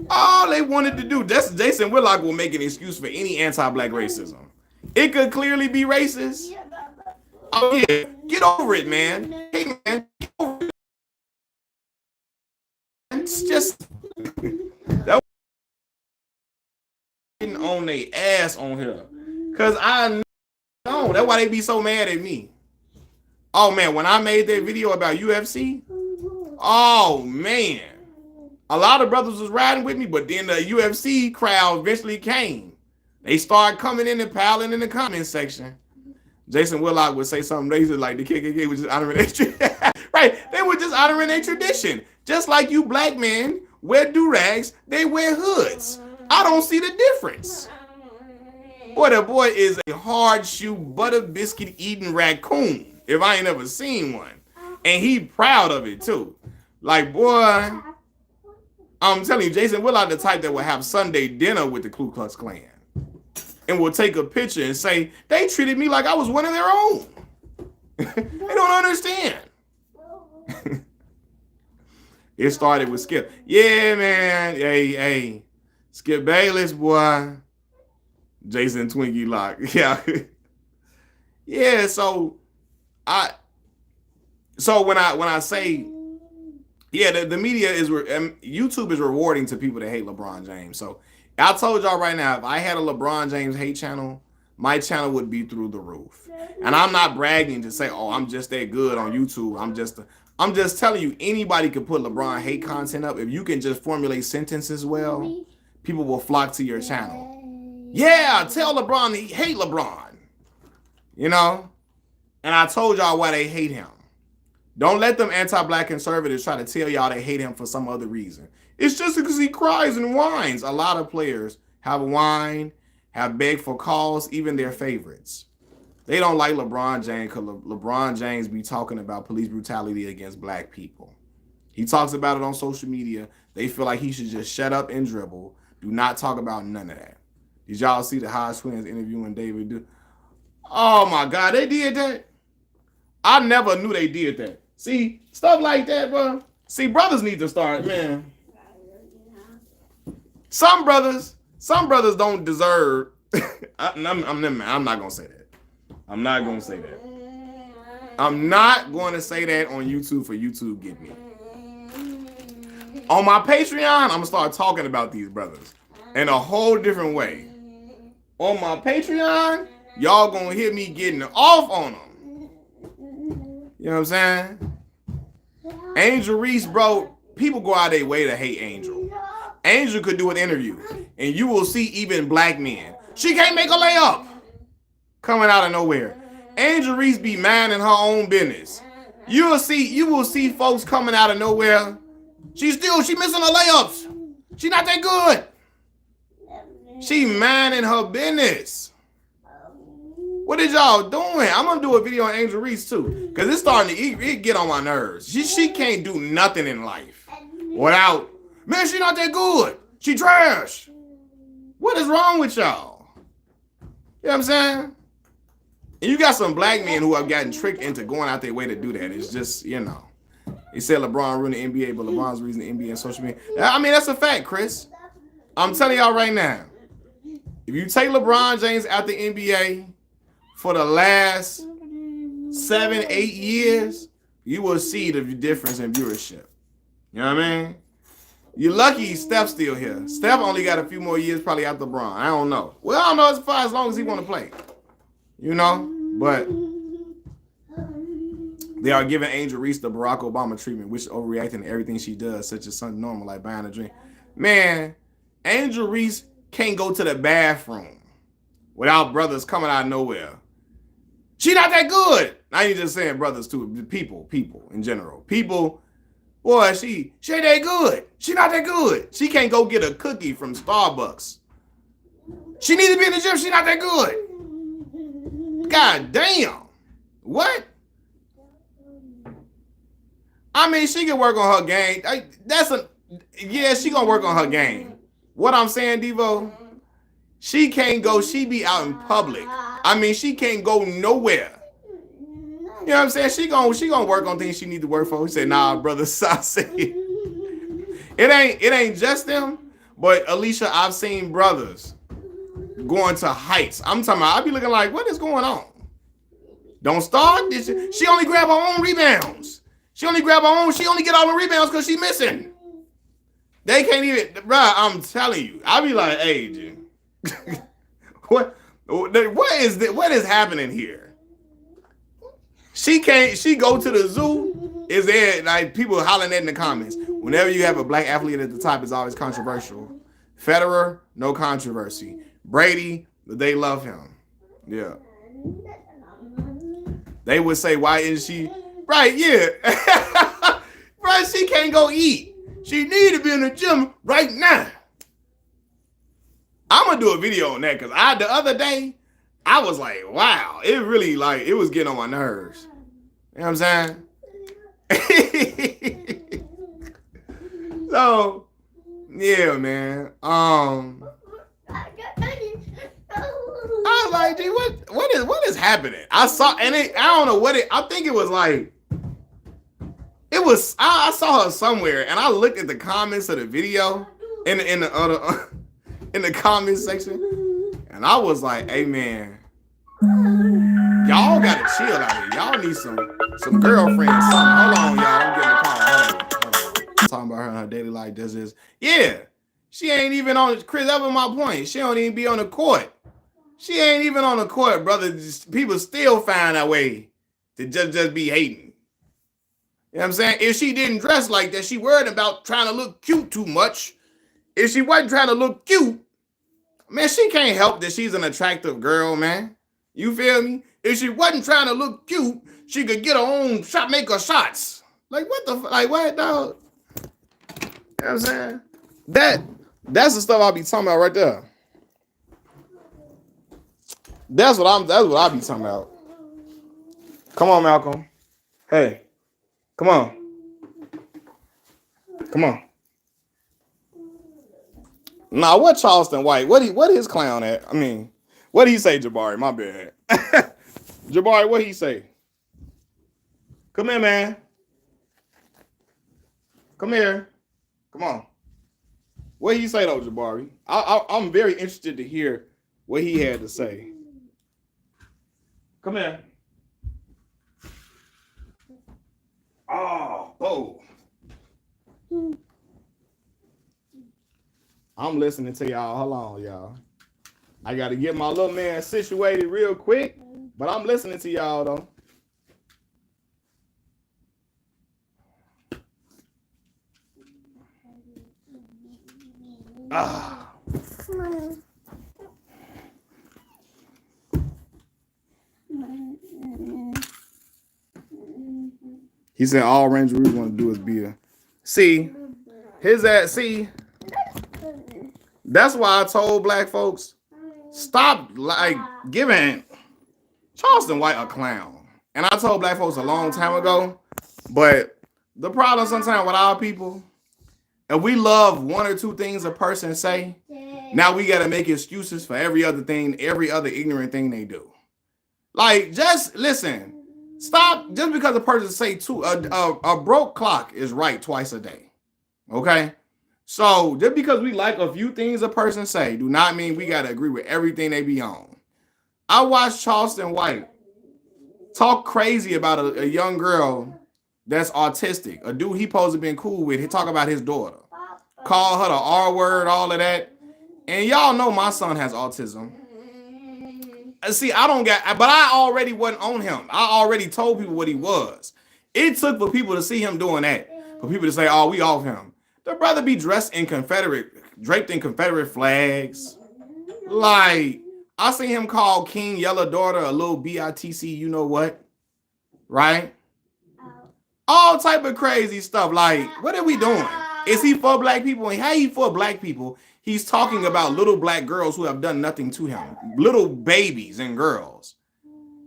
All they wanted to do, that's Jason Whitlock will make an excuse for any anti-black racism. It could clearly be racist. Oh yeah, get over it, man. Hey man, get over it. It's just that on their ass on here. Cause I know that's why they be so mad at me. Oh man, when I made that video about UFC, oh man, a lot of brothers was riding with me, but then the UFC crowd eventually came. They started coming in and piling in the comment section. Jason Whitlock would say something racist like the KKK was just honoring their tradition. Right, they were just honoring their tradition. Just like you black men wear do-rags, they wear hoods. I don't see the difference. Boy, that boy is a hard shoe, butter biscuit eating raccoon, if I ain't ever seen one. And he proud of it too. Like, boy, I'm telling you, Jason Whitlock the type that will have Sunday dinner with the Ku Klux Klan and will take a picture and say, they treated me like I was one of their own. They don't understand. It started with Skip. Yeah, man. Hey. Skip Bayless, boy. Jason Twinkie Lock. Yeah. Yeah, so when I say, yeah, the media is, YouTube is rewarding to people that hate LeBron James. So I told y'all right now, if I had a LeBron James hate channel, my channel would be through the roof. And I'm not bragging to say, oh, I'm just that good on YouTube. I'm just telling you, anybody can put LeBron hate content up. If you can just formulate sentences well, people will flock to your channel. Yeah, tell LeBron he hate LeBron. You know? And I told y'all why they hate him. Don't let them anti-black conservatives try to tell y'all they hate him for some other reason. It's just because he cries and whines. A lot of players have whined have begged for calls, even their favorites. They don't like LeBron James because LeBron James be talking about police brutality against black people. He talks about it on social media. They feel like he should just shut up and dribble. Do not talk about none of that. Did y'all see the Hodge twins interviewing David Duke? Oh my God, they did that? I never knew they did that. See, stuff like that, bro. See, brothers need to start, man. Some brothers don't deserve. I'm not gonna say that. I'm not gonna say that. I'm not going to say that on YouTube for YouTube get me. On my Patreon, I'm gonna start talking about these brothers in a whole different way. On my Patreon, y'all gonna hear me getting off on them. You know what I'm saying? Angel Reese, bro, people go out their way to hate Angel. Angel could do an interview, and you will see even black men. She can't make a layup. Coming out of nowhere. Angel Reese be minding her own business. You will see folks coming out of nowhere. She missing her layups. She not that good. She minding her business. What is y'all doing? I'm gonna do a video on Angel Reese too, because it's starting to get on my nerves. She can't do nothing in life without, man, she not that good. She trash. What is wrong with y'all? You know what I'm saying? And you got some black men who have gotten tricked into going out their way to do that. It's just, you know. They said LeBron ruined the NBA, but LeBron's the reason the NBA and social media. I mean, that's a fact, Chris. I'm telling y'all right now. If you take LeBron James out the NBA for the last 7-8 years, you will see the difference in viewership. You know what I mean? You're lucky Steph's still here. Steph only got a few more years probably after LeBron. I don't know. Well, I don't know as long as he want to play. You know? But they are giving Angel Reese the Barack Obama treatment, which is overreacting to everything she does, such as something normal like buying a drink. Man, Angel Reese can't go to the bathroom without brothers coming out of nowhere. She not that good. I ain't just saying brothers too. People in general. People, boy, she ain't that good. She not that good. She can't go get a cookie from Starbucks. She needs to be in the gym. She not that good. God damn. What? I mean, she can work on her game. She gonna work on her game. What I'm saying, Devo, she can't go, she be out in public. I mean, she can't go nowhere. You know what I'm saying? She gonna work on things she need to work for. He said, nah, brother, I say it ain't just them, but Alicia, I've seen brothers going to heights. I'm talking about, I be looking like, what is going on? Don't start. She only grab her own rebounds. She only get all the rebounds because she missing. They can't even, bro, I'm telling you. I be like, hey, G, what is happening here? She go to the zoo, is there, like, people hollering at in the comments. Whenever you have a black athlete at the top, it's always controversial. Federer, no controversy. Brady, they love him. Yeah. They would say, why isn't she? Right, yeah. Right, she can't go eat. She need to be in the gym right now. I'm going to do a video on that because the other day, I was like, wow. It really, like, it was getting on my nerves. You know what I'm saying? So, yeah, man. I was like, dude, what is happening? I saw, and I don't know what I think it was like, I saw her somewhere, and I looked at the comments of the video in the comments section, and I was like, hey, man, y'all gotta chill out here. Y'all need some girlfriends. Hold on, y'all. I'm getting a call. Hold on. Talking about her in her daily life. Yeah, she ain't even on, Chris, that was my point. She don't even be on the court. She ain't even on the court, brother. People still find a way to just be hating. You know what I'm saying? If she didn't dress like that, she worried about trying to look cute too much. If she wasn't trying to look cute, man, she can't help that she's an attractive girl, man. You feel me? If she wasn't trying to look cute, she could get her own shot, make her shots. Like, what the, like, what, dog? You know what I'm saying? That's the stuff I'll be talking about right there. That's what I be talking about. Come on, Malcolm. Hey, come on. Come on. Nah, what Charleston White? What his clown at? I mean, what did he say, Jabari? My bad. Jabari, what he say? Come here, man. Come here. Come on. What did he say though, Jabari? I'm very interested to hear what he had to say. Come here. Oh. I'm listening to y'all. Hold on, y'all. I got to get my little man situated real quick, but I'm listening to y'all though. He said all Ranger Rudy want to do is be a. See, that's why I told black folks, stop like giving Charleston White a clown. And I told black folks a long time ago, but the problem sometimes with our people, if we love one or two things a person say, now we got to make excuses for every other thing, every other ignorant thing they do. Like, just listen. Stop. Just because a person say a broke clock is right twice a day. Okay? So, just because we like a few things a person say, do not mean we got to agree with everything they be on. I watched Charleston White talk crazy about a young girl that's autistic. A dude he supposed to been cool with. He talk about his daughter. Call her the R word, all of that. And y'all know my son has autism. See, I don't get, but I already wasn't on him. I already told people what he was. It took for people to see him doing that. For people to say, oh, we off him. The brother be draped in Confederate flags. Like, I see him call King Yellow Daughter a little BITC, you know what? Right? All type of crazy stuff. Like, what are we doing? Is he for black people? And how he for black people? He's talking about little black girls who have done nothing to him. Little babies and girls.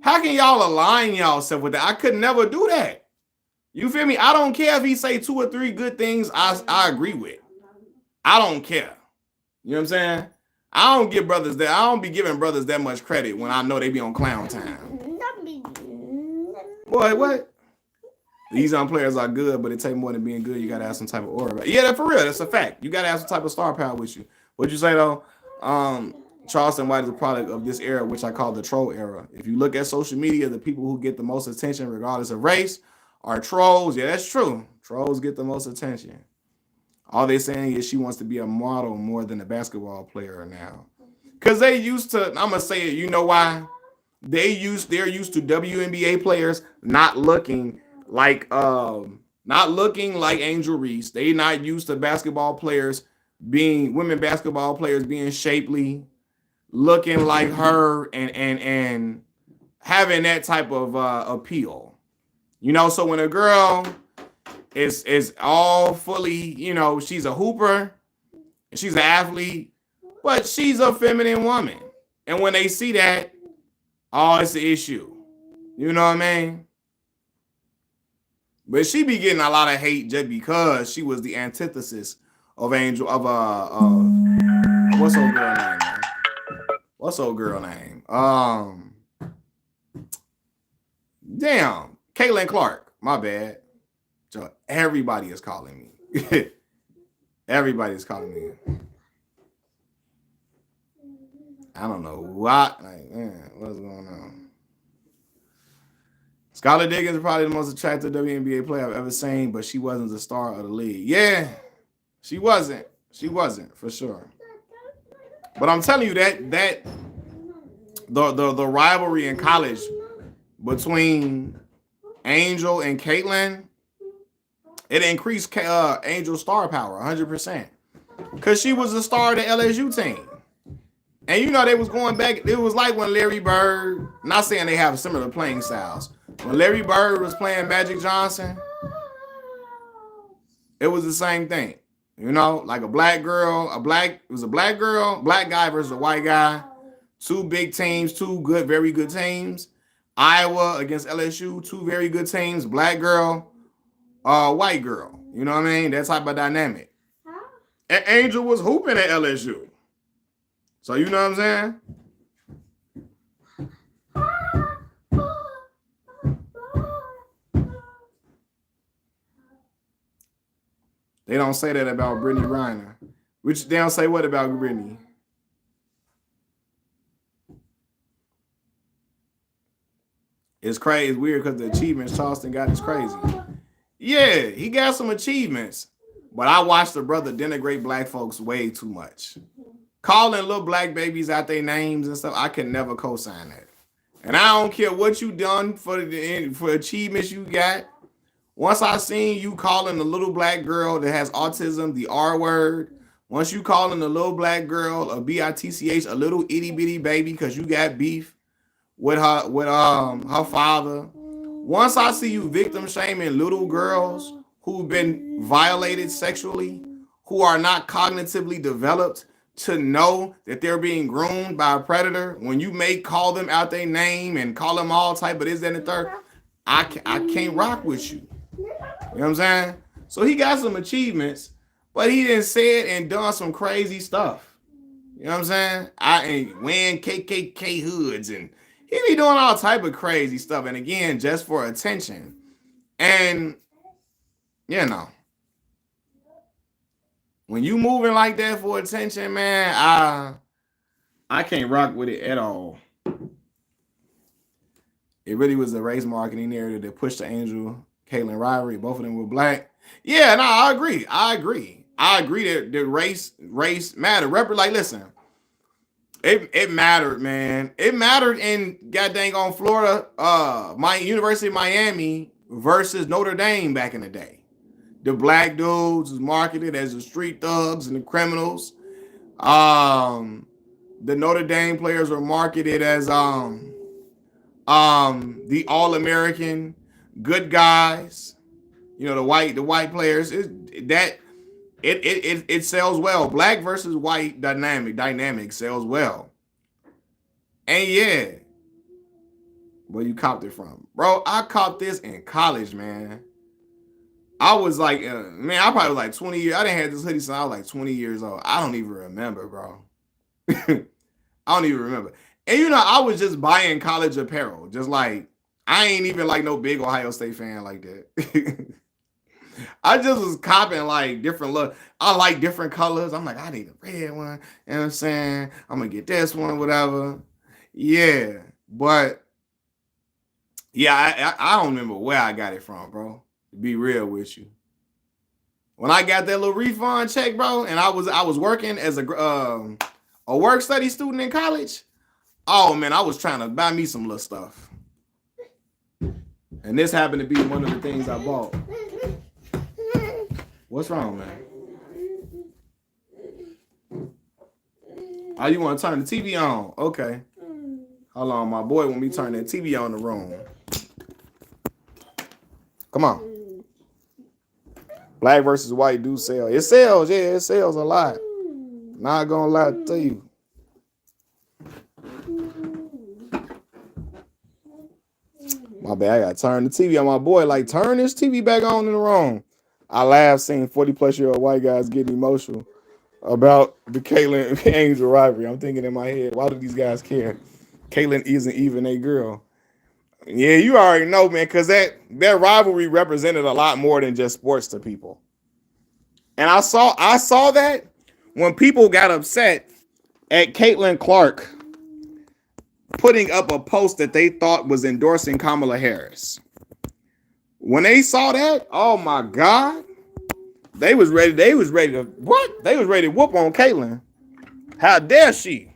How can y'all align y'allself with that? I could never do that. You feel me? I don't care if he say 2 or 3 good things I agree with. I don't care. You know what I'm saying? I don't give brothers that. I don't be giving brothers that much credit when I know they be on clown time. Boy, what? These young players are good, but it takes more than being good. You got to have some type of aura. Yeah, for real. That's a fact. You got to have some type of star power with you. What'd you say, though? Charleston White is a product of this era, which I call the troll era. If you look at social media, the people who get the most attention, regardless of race, are trolls. Yeah, that's true. Trolls get the most attention. All they're saying is she wants to be a model more than a basketball player now. Because they used to, I'm going to say it, you know why? They're used to WNBA players not looking like Angel Reese. They not used to women basketball players being shapely, looking like her, and having that type of appeal. You know, so when a girl is all fully, you know, she's a hooper, she's an athlete, but she's a feminine woman. And when they see that, oh, it's an issue. You know what I mean? But she be getting a lot of hate just because she was the antithesis of Angel what's old girl name? Man? What's old girl name? Damn, Caitlin Clark. My bad. So everybody is calling me. Everybody is calling me. I don't know what. Like, man, what's going on? Skylar Diggins is probably the most attractive WNBA player I've ever seen, but she wasn't the star of the league. Yeah, she wasn't. She wasn't, for sure. But I'm telling you that the rivalry in college between Angel and Caitlin, it increased Angel's star power 100%. Because she was the star of the LSU team. And you know, they was going back. It was like when Larry Bird, not saying they have similar playing styles. When Larry Bird was playing Magic Johnson, it was the same thing. You know, like a black guy versus a white guy, Two big teams, two good, very good teams. Iowa against LSU, two very good teams. Black girl, white girl. You know what I mean? That type of dynamic. And Angel was hooping at LSU. So you know what I'm saying? They don't say that about Brittany Griner. Which they don't say what about Brittany? It's crazy. It's weird because the achievements Charleston got is crazy. Yeah, he got some achievements. But I watched the brother denigrate black folks way too much. Calling little black babies out their names and stuff, I can never co-sign that. And I don't care what you done for achievements you got. Once I seen you calling the little black girl that has autism the R word, once you calling the little black girl a bitch, a little itty bitty baby because you got beef with her father. Once I see you victim shaming little girls who've been violated sexually, who are not cognitively developed to know that they're being groomed by a predator, when you may call them out their name and call them all type of this, that, and the third, I can't rock with you. You know what I'm saying? So he got some achievements, but he didn't say it and done some crazy stuff. You know what I'm saying? I ain't wearing KKK hoods and he be doing all type of crazy stuff. And again, just for attention. And, you know, when you moving like that for attention, man, I can't rock with it at all. It really was a race marketing narrative that pushed the Angel Caitlyn rivalry. Both of them were black. Yeah, no, I agree. I agree that race mattered. Like, listen, it mattered, man. It mattered in goddamn on Florida, my University of Miami versus Notre Dame back in the day. The black dudes was marketed as the street thugs and the criminals. The Notre Dame players were marketed as the All-American good guys. You know, the white players. It sells well. Black versus white dynamic sells well. And yeah, where you copped it from, bro? I copped this in college, man. I was like, man, I probably was like 20 years. I didn't have this hoodie since I was like 20 years old. I don't even remember, bro. I don't even remember. And you know, I was just buying college apparel. Just like, I ain't even like no big Ohio State fan like that. I just was copping like different look. I like different colors. I'm like, I need a red one. You know what I'm saying? I'm gonna get this one, whatever. Yeah. But yeah, I don't remember where I got it from, bro. To be real with you. When I got that little refund check, bro, and I was working as a work study student in college. Oh man, I was trying to buy me some little stuff. And this happened to be one of the things I bought. What's wrong, man? Oh, you want to turn the TV on? Okay. Hold on, my boy want me to turn that TV on in the room. Come on. Black versus white do sell. It sells, yeah, it sells a lot. Not gonna lie to you. My bad, I gotta turn the TV on. My boy, like, turn this TV back on in the room. I laugh seeing 40-plus-year-old white guys getting emotional about the Caitlyn Angel rivalry. I'm thinking in my head, why do these guys care? Caitlyn isn't even a girl. Yeah, you already know, man, because that rivalry represented a lot more than just sports to people. And I saw that when people got upset at Caitlin Clark putting up a post that they thought was endorsing Kamala Harris. When they saw that, oh my God, they was ready to what? They was ready to whoop on Caitlyn. How dare she?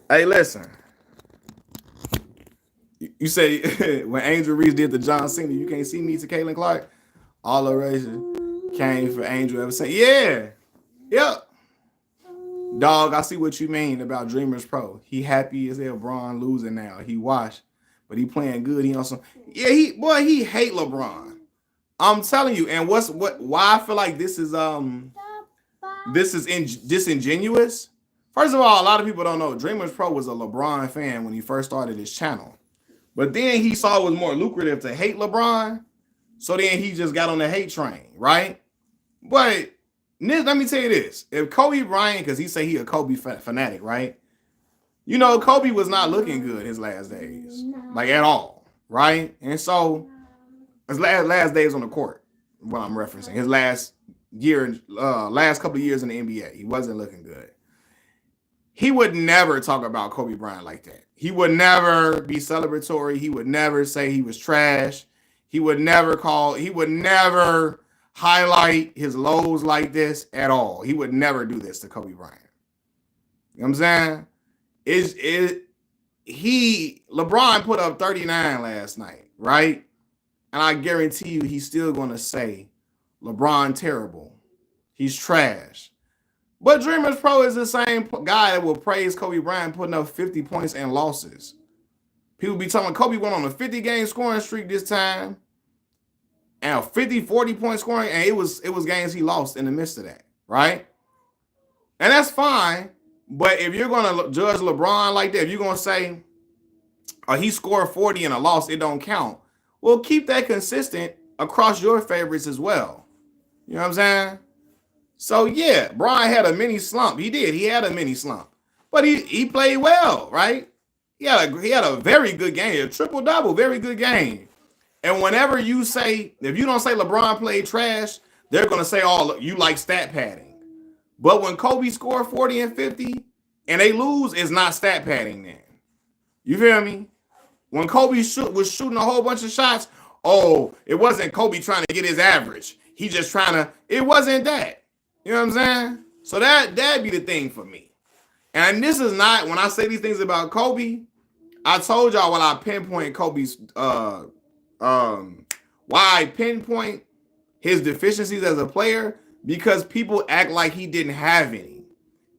Hey, listen. You say when Angel Reese did the John Cena, you can't see me to Caitlin Clark. All the races came for Angel ever since. Yeah. Yep. Dog, I see what you mean about Dreamers Pro. He happy as hell. LeBron losing now. He washed, but he playing good. He on some. Yeah, he hate LeBron. I'm telling you, and why I feel like this is disingenuous. First of all, a lot of people don't know Dreamers Pro was a LeBron fan when he first started his channel. But then he saw it was more lucrative to hate LeBron. So then he just got on the hate train, right? But let me tell you this. If Kobe Bryant, because he say he a Kobe fanatic, right? You know, Kobe was not looking good his last days. Like at all, right? And so his last days on the court, what I'm referencing. His last couple of years in the NBA. He wasn't looking good. He would never talk about Kobe Bryant like that. He would never be celebratory. He would never say he was trash. He would never highlight his lows like this at all. He would never do this to Kobe Bryant. You know what I'm saying? LeBron put up 39 last night, right? And I guarantee you he's still going to say LeBron terrible. He's trash. But Dreamers Pro is the same guy that will praise Kobe Bryant putting up 50 points and losses. People be telling Kobe went on a 50-game scoring streak this time and a 50, 40-point scoring, and it was games he lost in the midst of that, right? And that's fine, but if you're going to judge LeBron like that, if you're going to say he scored 40 and a loss, it don't count, well, keep that consistent across your favorites as well. You know what I'm saying? So, yeah, Bron had a mini slump. He did. He had a mini slump. But he played well, right? He had a very good game, a triple-double, very good game. And whenever you say, if you don't say LeBron played trash, they're going to say, oh, you like stat padding. But when Kobe scored 40 and 50 and they lose, it's not stat padding then. You feel me? When Kobe was shooting a whole bunch of shots, oh, it wasn't Kobe trying to get his average. He just trying to, it wasn't that. You know what I'm saying? So that'd be the thing for me. And this is not, when I say these things about Kobe, I told y'all when I pinpoint Kobe's, why I pinpoint his deficiencies as a player, because people act like he didn't have any.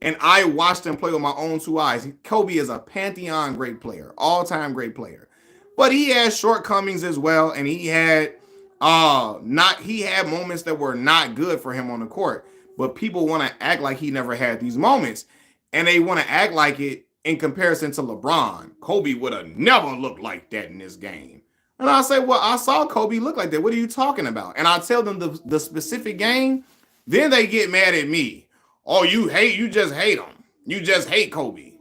And I watched him play with my own two eyes. Kobe is a pantheon great player, all-time great player. But he has shortcomings as well, and he had moments that were not good for him on the court. But people want to act like he never had these moments. And they want to act like it in comparison to LeBron. Kobe would have never looked like that in this game. And I say, well, I saw Kobe look like that. What are you talking about? And I tell them the specific game. Then they get mad at me. Oh, you just hate him. You just hate Kobe.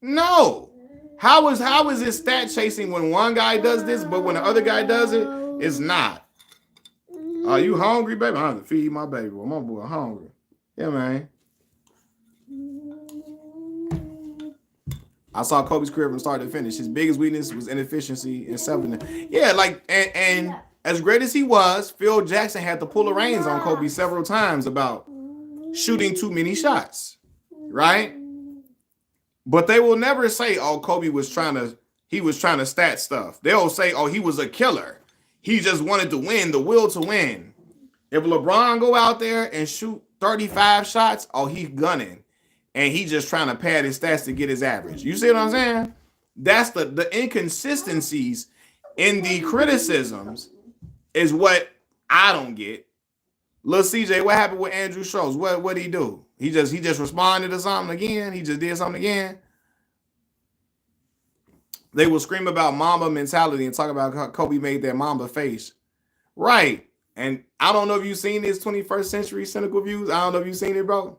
No. How is it stat chasing when one guy does this, but when the other guy does it, it's not? Are you hungry, baby? I have to feed my baby. Well, my boy hungry. Yeah, man. I saw Kobe's career from start to finish. His biggest weakness was inefficiency and self-defense. Yeah, like and as great as he was, Phil Jackson had to pull the reins on Kobe several times about shooting too many shots, right? But they will never say, "Oh, Kobe was trying to stat stuff." They'll say, "Oh, he was a killer. He just wanted to win, the will to win." If LeBron go out there and shoot 35 shots, oh, he's gunning. And he just trying to pad his stats to get his average. You see what I'm saying? That's the inconsistencies in the criticisms is what I don't get. Lil CJ, what happened with Andrew Schultz? What did he do? He just responded to something again. He just did something again. They will scream about Mamba mentality and talk about how Kobe made that Mamba face. Right. And I don't know if you've seen his 21st century cynical views. I don't know if you've seen it, bro.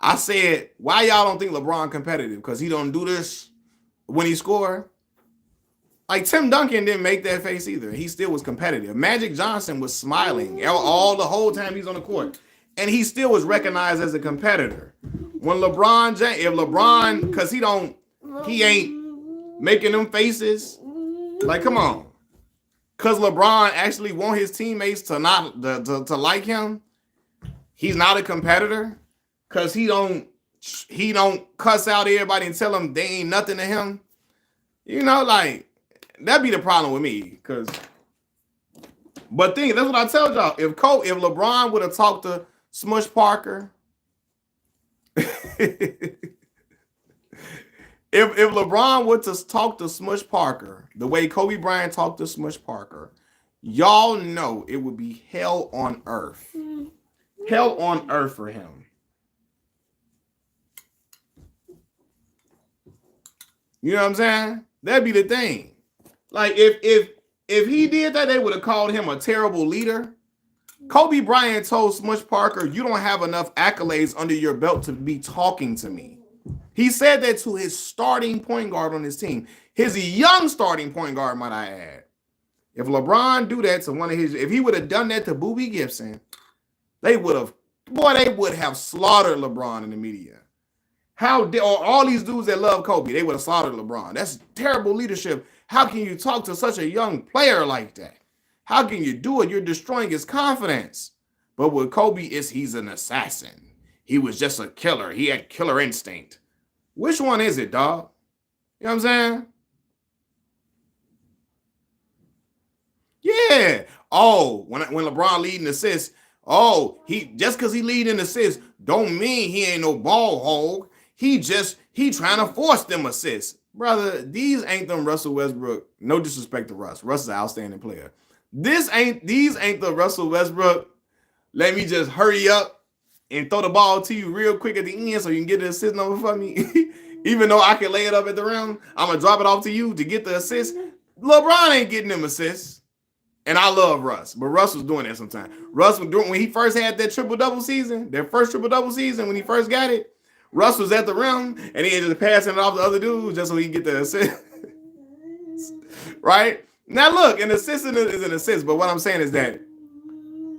I said, why y'all don't think LeBron competitive? Because he don't do this when he score. Like Tim Duncan didn't make that face either. He still was competitive. Magic Johnson was smiling all the whole time he's on the court. And he still was recognized as a competitor. When LeBron James, because he ain't making them faces. Like, come on. Because LeBron actually want his teammates to like him. He's not a competitor. Because he don't cuss out everybody and tell them they ain't nothing to him. You know, like, that'd be the problem with me. But that's what I told y'all. If LeBron would have talked to Smush Parker, if LeBron would to talk to Smush Parker the way Kobe Bryant talked to Smush Parker, y'all know it would be hell on earth. Hell on earth for him. You know what I'm saying? That'd be the thing. Like if he did that, they would have called him a terrible leader. Kobe Bryant told Smush Parker, "You don't have enough accolades under your belt to be talking to me." He said that to his starting point guard on his team. His young starting point guard, might I add. If LeBron do that to one of his, if he would have done that to Boobie Gibson, they would have slaughtered LeBron in the media. Or all these dudes that love Kobe, they would have slaughtered LeBron. That's terrible leadership. How can you talk to such a young player like that? How can you do it? You're destroying his confidence. But with Kobe, he's an assassin. He was just a killer. He had killer instinct. Which one is it, dog? You know what I'm saying? Yeah. Oh, when LeBron leading assists, he just because he leading assists don't mean he ain't no ball hog. He trying to force them assists. Brother, these ain't them Russell Westbrook. No disrespect to Russ. Russ is an outstanding player. These ain't the Russell Westbrook. Let me just hurry up and throw the ball to you real quick at the end so you can get the assist number for me. Even though I can lay it up at the rim, I'm going to drop it off to you to get the assist. LeBron ain't getting them assists. And I love Russ, but Russ was doing that sometimes. Russ was doing when he first had that triple-double season, their first triple-double season when he first got it. Russ was at the rim and he just passing it off to other dudes just so he can get the assist. Right? Now look, an assist is an assist, but what I'm saying is that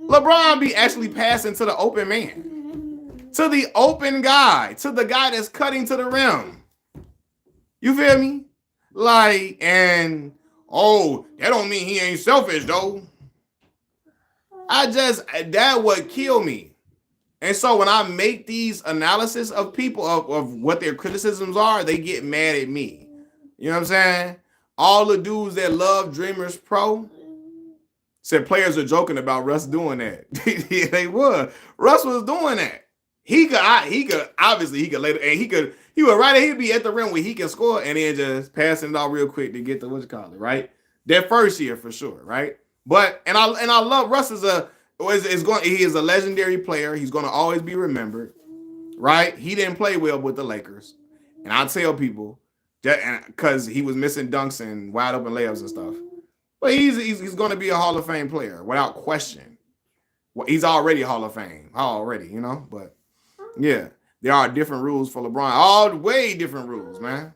LeBron be actually passing to the open man, to the open guy, to the guy that's cutting to the rim. You feel me? Like, and that don't mean he ain't selfish though. That would kill me. And so when I make these analysis of people of what their criticisms are, they get mad at me. You know what I'm saying? All the dudes that love Dreamers Pro said players are joking about Russ doing that. Yeah, they were. Russ was doing that. He could later, and he would right. He'd be at the rim where he can score and then just passing it out real quick to get the right? That first year for sure, right? But and I love Russ he is a legendary player. He's going to always be remembered, right? He didn't play well with the Lakers, and I tell people that because he was missing dunks and wide open layups and stuff. But he's going to be a Hall of Fame player without question. Well, he's already Hall of Fame, you know. But yeah, there are different rules for LeBron. All way different rules, man.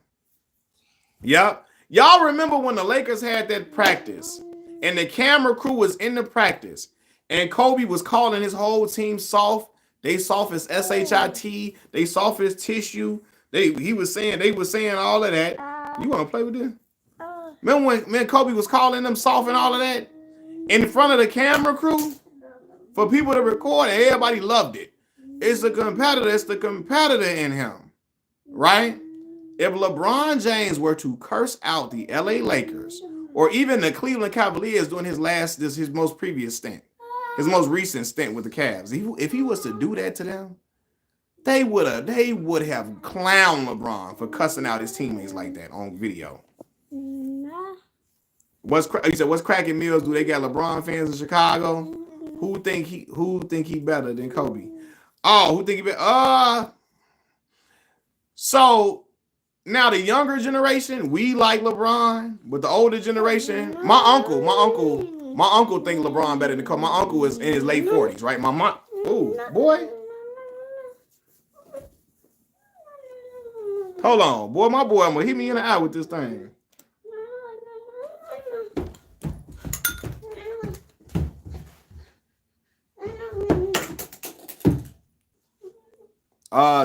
Yep. Y'all remember when the Lakers had that practice and the camera crew was in the practice and Kobe was calling his whole team soft. They soft as SHIT. They soft as tissue. They were saying all of that. You want to play with this? Remember when Kobe was calling them soft and all of that in front of the camera crew for people to record, and everybody loved it. It's the competitor in him, right? If LeBron James were to curse out the LA Lakers or even the Cleveland Cavaliers during his most recent stint with the Cavs, if he was to do that to them, they would have clowned LeBron for cussing out his teammates like that on video. What's cracking Mills? Do they got LeBron fans in Chicago? Who think he better than Kobe? Oh, who think he better? So now the younger generation, we like LeBron, but the older generation, my uncle think LeBron better than Kobe. My uncle is in his late 40s, right? My mom, boy. Hold on, boy, my boy, I'm gonna hit me in the eye with this thing.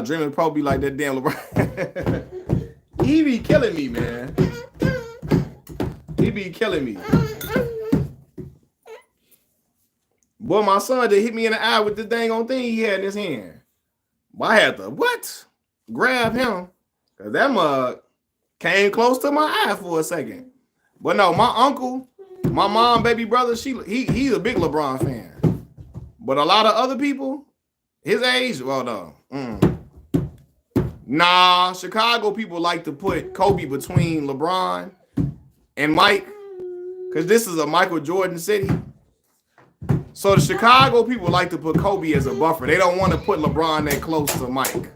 Dreaming Pro be like that damn LeBron. He be killing me, man. He be killing me. Boy, my son did hit me in the eye with the dang on thing he had in his hand. But I had to grab him. Cause that mug came close to my eye for a second. But no, my uncle, my mom, baby brother, he's a big LeBron fan. But a lot of other people, his age, well, no. Nah, Chicago people like to put Kobe between LeBron and Mike. because this is a Michael Jordan city. So the Chicago people like to put Kobe as a buffer. They don't want to put LeBron that close to Mike.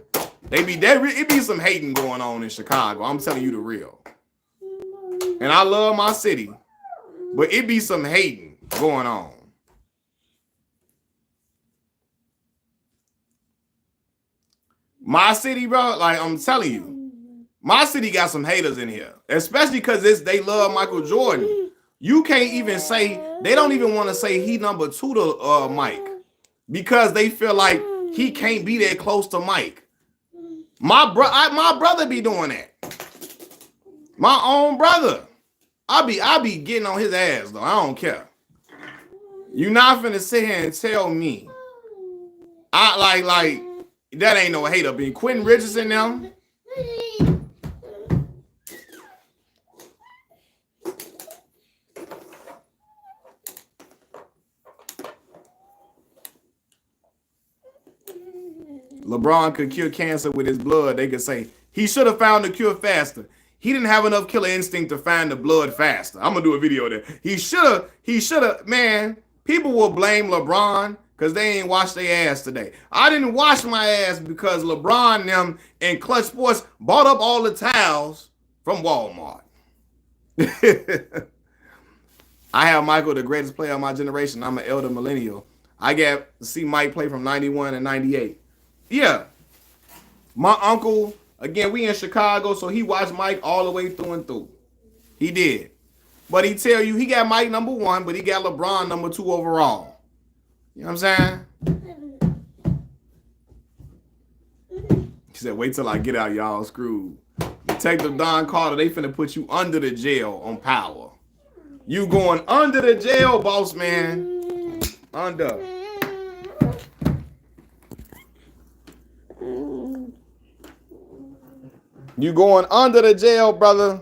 It be some hating going on in Chicago. I'm telling you the real. And I love my city, but it be some hating going on. My city, bro, like I'm telling you, my city got some haters in here, especially because they love Michael Jordan. You can't even say, they don't even want to say he number 2 to Mike because they feel like he can't be that close to Mike. My brother be doing that. My own brother. I be getting on his ass though. I don't care. You not finna sit here and tell me I like that ain't no hate up in Quentin Richardson now. LeBron could cure cancer with his blood. They could say he should have found the cure faster. He didn't have enough killer instinct to find the blood faster. I'm gonna do a video there. He should have, man. People will blame LeBron because they ain't washed their ass today. I didn't wash my ass because LeBron and them and Clutch Sports bought up all the towels from Walmart. I have Michael, the greatest player of my generation. I'm an elder millennial. I got to see Mike play from 91 and 98. Yeah. My uncle, again, we in Chicago, so he watched Mike all the way through and through. He did. But he tell you he got Mike number 1, but he got LeBron number 2 overall. You know what I'm saying? He said, wait till I get out, y'all screwed. Detective Don Carter, they finna put you under the jail on Power. You going under the jail, boss man. Under. You going under the jail, brother.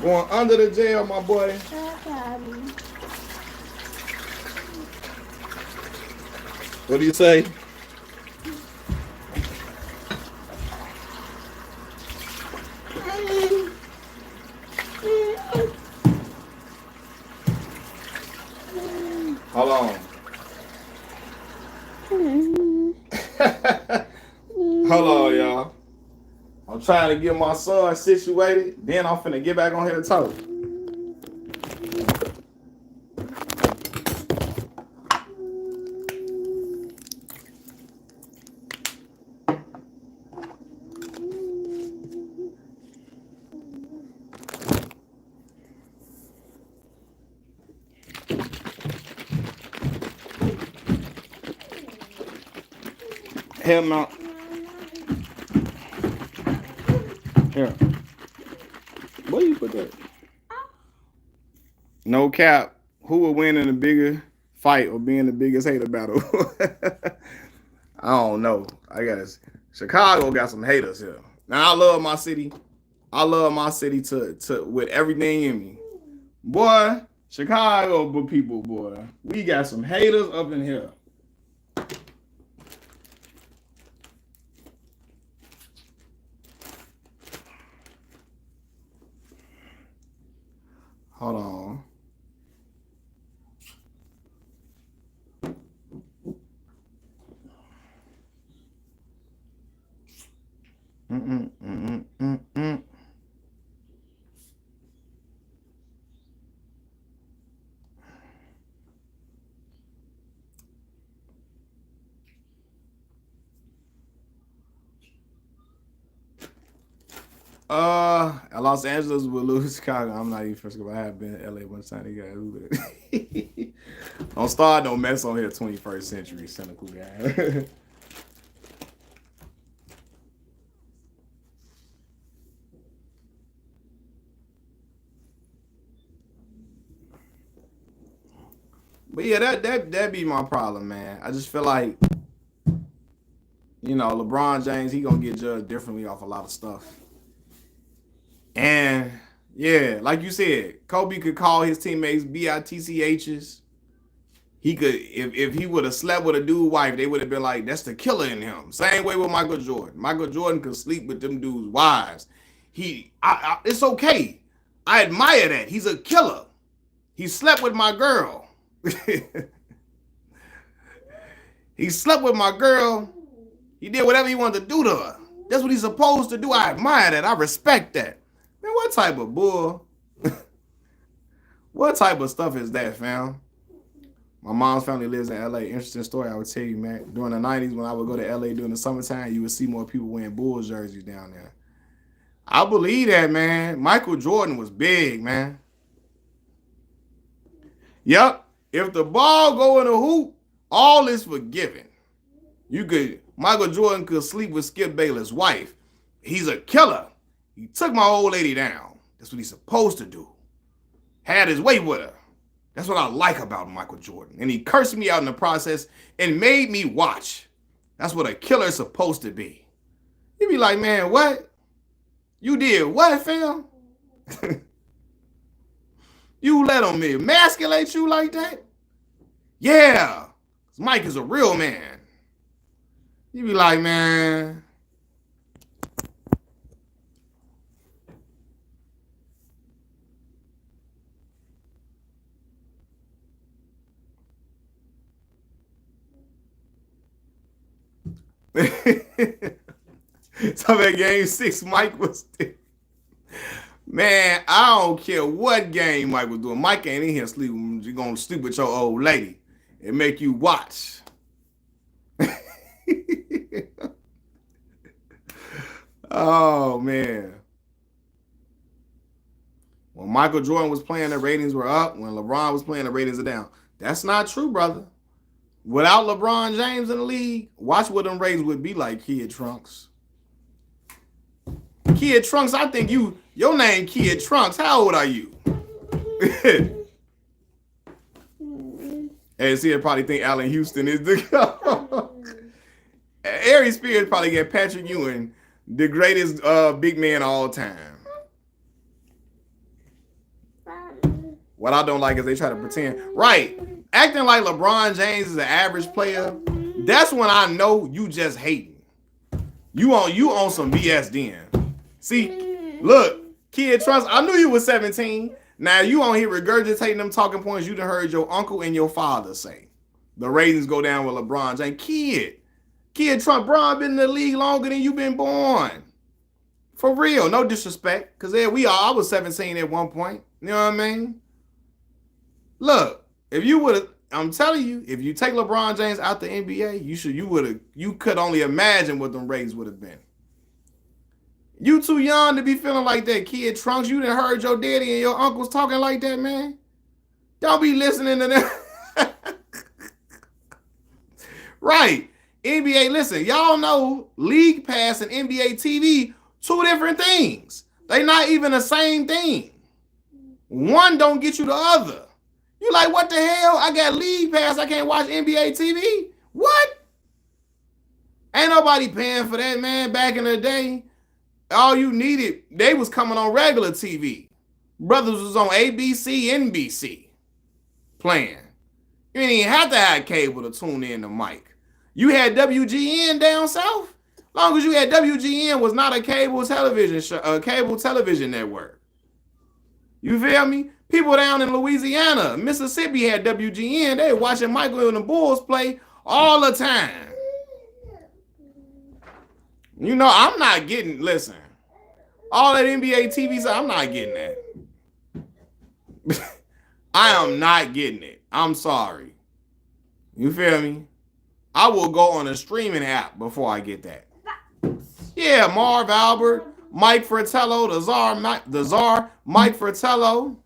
Going under the jail, my boy. What do you say? Hold on. Hold on, y'all. I'm trying to get my son situated. Then I'm finna get back on here to talk. Hell no. Here. Where you put that? No cap. Who will win in a bigger fight or be in the biggest hater battle? I don't know. I guess Chicago got some haters here. Now I love my city. I love my city to with everything in me. Boy, Chicago people, boy. We got some haters up in here. Hold on. Los Angeles will lose Chicago. I'm not even first. I have been to LA one time. Guys, don't start no mess on here. 21st century cynical guy. But yeah, that be my problem, man. I just feel like, you know, LeBron James, he gonna get judged differently off a lot of stuff. And, Yeah, like you said, Kobe could call his teammates bitchs. He could, if he would have slept with a dude's wife, they would have been like, that's the killer in him. Same way with Michael Jordan. Michael Jordan could sleep with them dudes' wives. It's okay. I admire that. He's a killer. He slept with my girl. He slept with my girl. He did whatever he wanted to do to her. That's what he's supposed to do. I admire that. I respect that. Man, what type of bull? What type of stuff is that, fam? My mom's family lives in LA. Interesting story I would tell you, man. During the 90s, when I would go to LA during the summertime, you would see more people wearing Bulls jerseys down there. I believe that, man. Michael Jordan was big, man. Yep. If the ball go in the hoop, all is forgiven. Michael Jordan could sleep with Skip Bayless' wife. He's a killer. He took my old lady down. That's what he's supposed to do. Had his way with her. That's what I like about Michael Jordan. And he cursed me out in the process and made me watch. That's what a killer's supposed to be. He'd be like, man, what? You did what, fam? You let him emasculate you like that? Yeah. Mike is a real man. You be like, man. So at game 6, Mike was there. Man, I don't care what game Mike was doing. Mike ain't in here sleeping. You're going to sleep with your old lady and make you watch. Oh, man. When Michael Jordan was playing, the ratings were up. When LeBron was playing, the ratings are down. That's not true, brother. Without LeBron James in the league, watch what them ratings would be like, Kid Trunks. Kid Trunks, I think your name Kid Trunks. How old are you? And see, I probably think Allen Houston is the Aries Spears probably get Patrick Ewing, the greatest big man of all time. What I don't like is they try to pretend. Right. Acting like LeBron James is an average player, that's when I know you just hating. You on some BS then. See, look, Kid Trunks, I knew you was 17. Now you on here regurgitating them talking points you done heard your uncle and your father say. The ratings go down with LeBron James. Kid Trump, Bron been in the league longer than you been born. For real, no disrespect. Because there we are. I was 17 at one point. You know what I mean? Look, if you would have, I'm telling you, if you take LeBron James out the NBA, you could only imagine what them ratings would have been. You too young to be feeling like that, Kid Trunks. You done heard your daddy and your uncles talking like that, man. Don't be listening to them. Right. NBA, listen, y'all know League Pass and NBA TV, two different things. They not even the same thing. One don't get you the other. You like, what the hell? I got League Pass. I can't watch NBA TV? What? Ain't nobody paying for that, man. Back in the day, all you needed, they was coming on regular TV. Brothers was on ABC, NBC playing. You didn't even have to have cable to tune in to Mike. You had WGN down south. Long as you had WGN was not a cable television show, a cable television network. You feel me? People down in Louisiana, Mississippi had WGN. They were watching Michael and the Bulls play all the time. You know, I'm not getting, listen, all that NBA TV stuff, I'm not getting that. I am not getting it. I'm sorry. You feel me? I will go on a streaming app before I get that. Yeah, Marv Albert, Mike Fratello, the czar, Mike Fratello.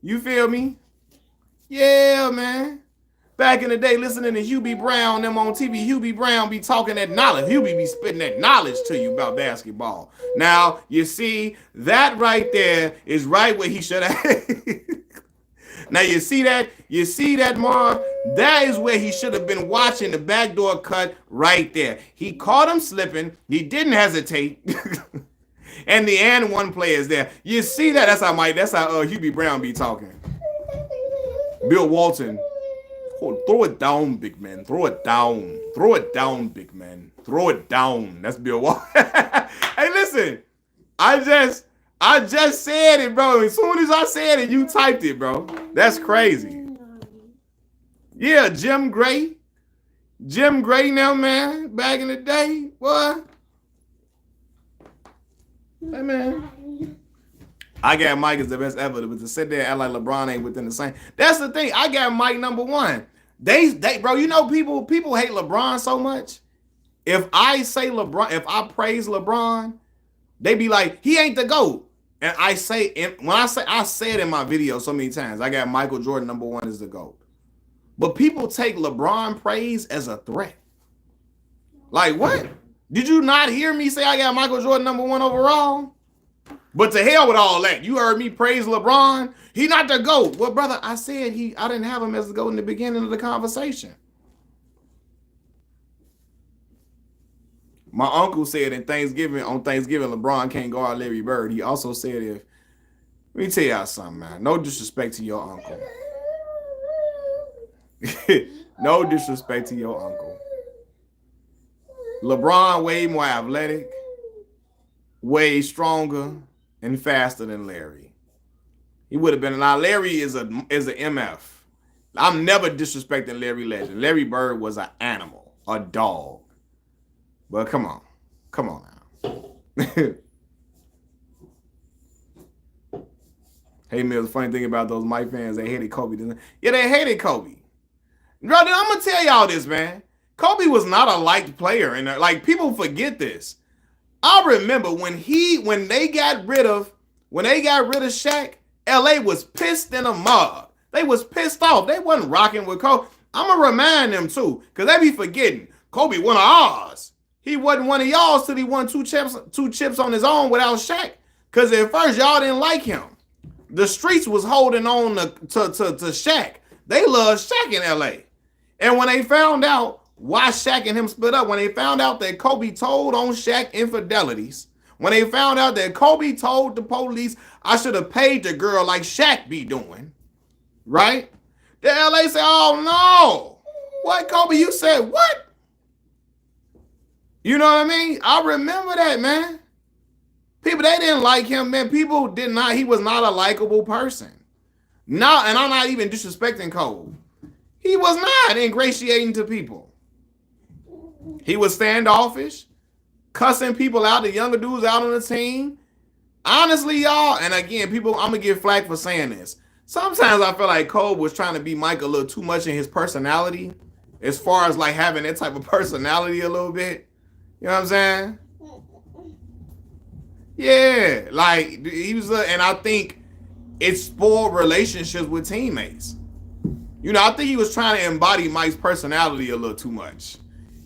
You feel me? Yeah, man. Back in the day, listening to Hubie Brown, them on TV, Hubie Brown be talking that knowledge. Hubie be spitting that knowledge to you about basketball. Now, you see, that right there is right where he should have. Now, you see that, Marv? That is where he should have been watching the backdoor cut right there. He caught him slipping. He didn't hesitate. And the and one player is there. You see that? That's how Hubie Brown be talking. Bill Walton. Throw it down, big man. Throw it down. Throw it down, big man. Throw it down. That's Bill Walton. Hey, listen. I just said it, bro. As soon as I said it, you typed it, bro. That's crazy. Yeah, Jim Gray. Jim Gray now, man. Back in the day. What? Hey, man. I got Mike as the best ever, but to sit there and act like LeBron ain't within the same. That's the thing. I got Mike number one. They bro, you know people hate LeBron so much. If I say LeBron, if I praise LeBron, they be like, he ain't the GOAT. And I say, I say it in my video so many times. I got Michael Jordan number one as the GOAT. But people take LeBron praise as a threat. Like, what? Did you not hear me say I got Michael Jordan number one overall? But to hell with all that. You heard me praise LeBron. He not the GOAT. Well, brother, I said I didn't have him as the GOAT in the beginning of the conversation. My uncle said on Thanksgiving, LeBron can't guard Larry Bird. He also said let me tell y'all something, man. No disrespect to your uncle. No disrespect to your uncle. LeBron way more athletic, way stronger, and faster than Larry. He would have been. Now Larry is an MF. I'm never disrespecting Larry Legend. Larry Bird was an animal, a dog. But come on now. Hey, Mills, funny thing about those Mike fans, they hated Kobe. Yeah, they hated Kobe. Brother, I'm gonna tell y'all this, man. Kobe was not a liked player, and like people forget this. I remember when they got rid of Shaq, LA was pissed in a mob. They was pissed off. They wasn't rocking with Kobe. I'm gonna remind them too, because they be forgetting. Kobe one of ours. He wasn't one of y'all till he won two chips on his own without Shaq. Because at first y'all didn't like him. The streets was holding on to Shaq. They loved Shaq in LA. And when they found out why Shaq and him split up, when they found out that Kobe told on Shaq infidelities, when they found out that Kobe told the police, I should have paid the girl like Shaq be doing, right? The LA said, oh no. What, Kobe? You said what? You know what I mean? I remember that, man. People, they didn't like him, man. People did not. He was not a likable person. No, and I'm not even disrespecting Kobe. He was not ingratiating to people. He was standoffish, cussing people out, the younger dudes out on the team. Honestly, y'all, and again, people, I'm going to get flack for saying this. Sometimes I feel like Kobe was trying to be Mike a little too much in his personality, as far as like having that type of personality a little bit. You know what I'm saying? Yeah, like he was, and I think it spoiled relationships with teammates. You know, I think he was trying to embody Mike's personality a little too much,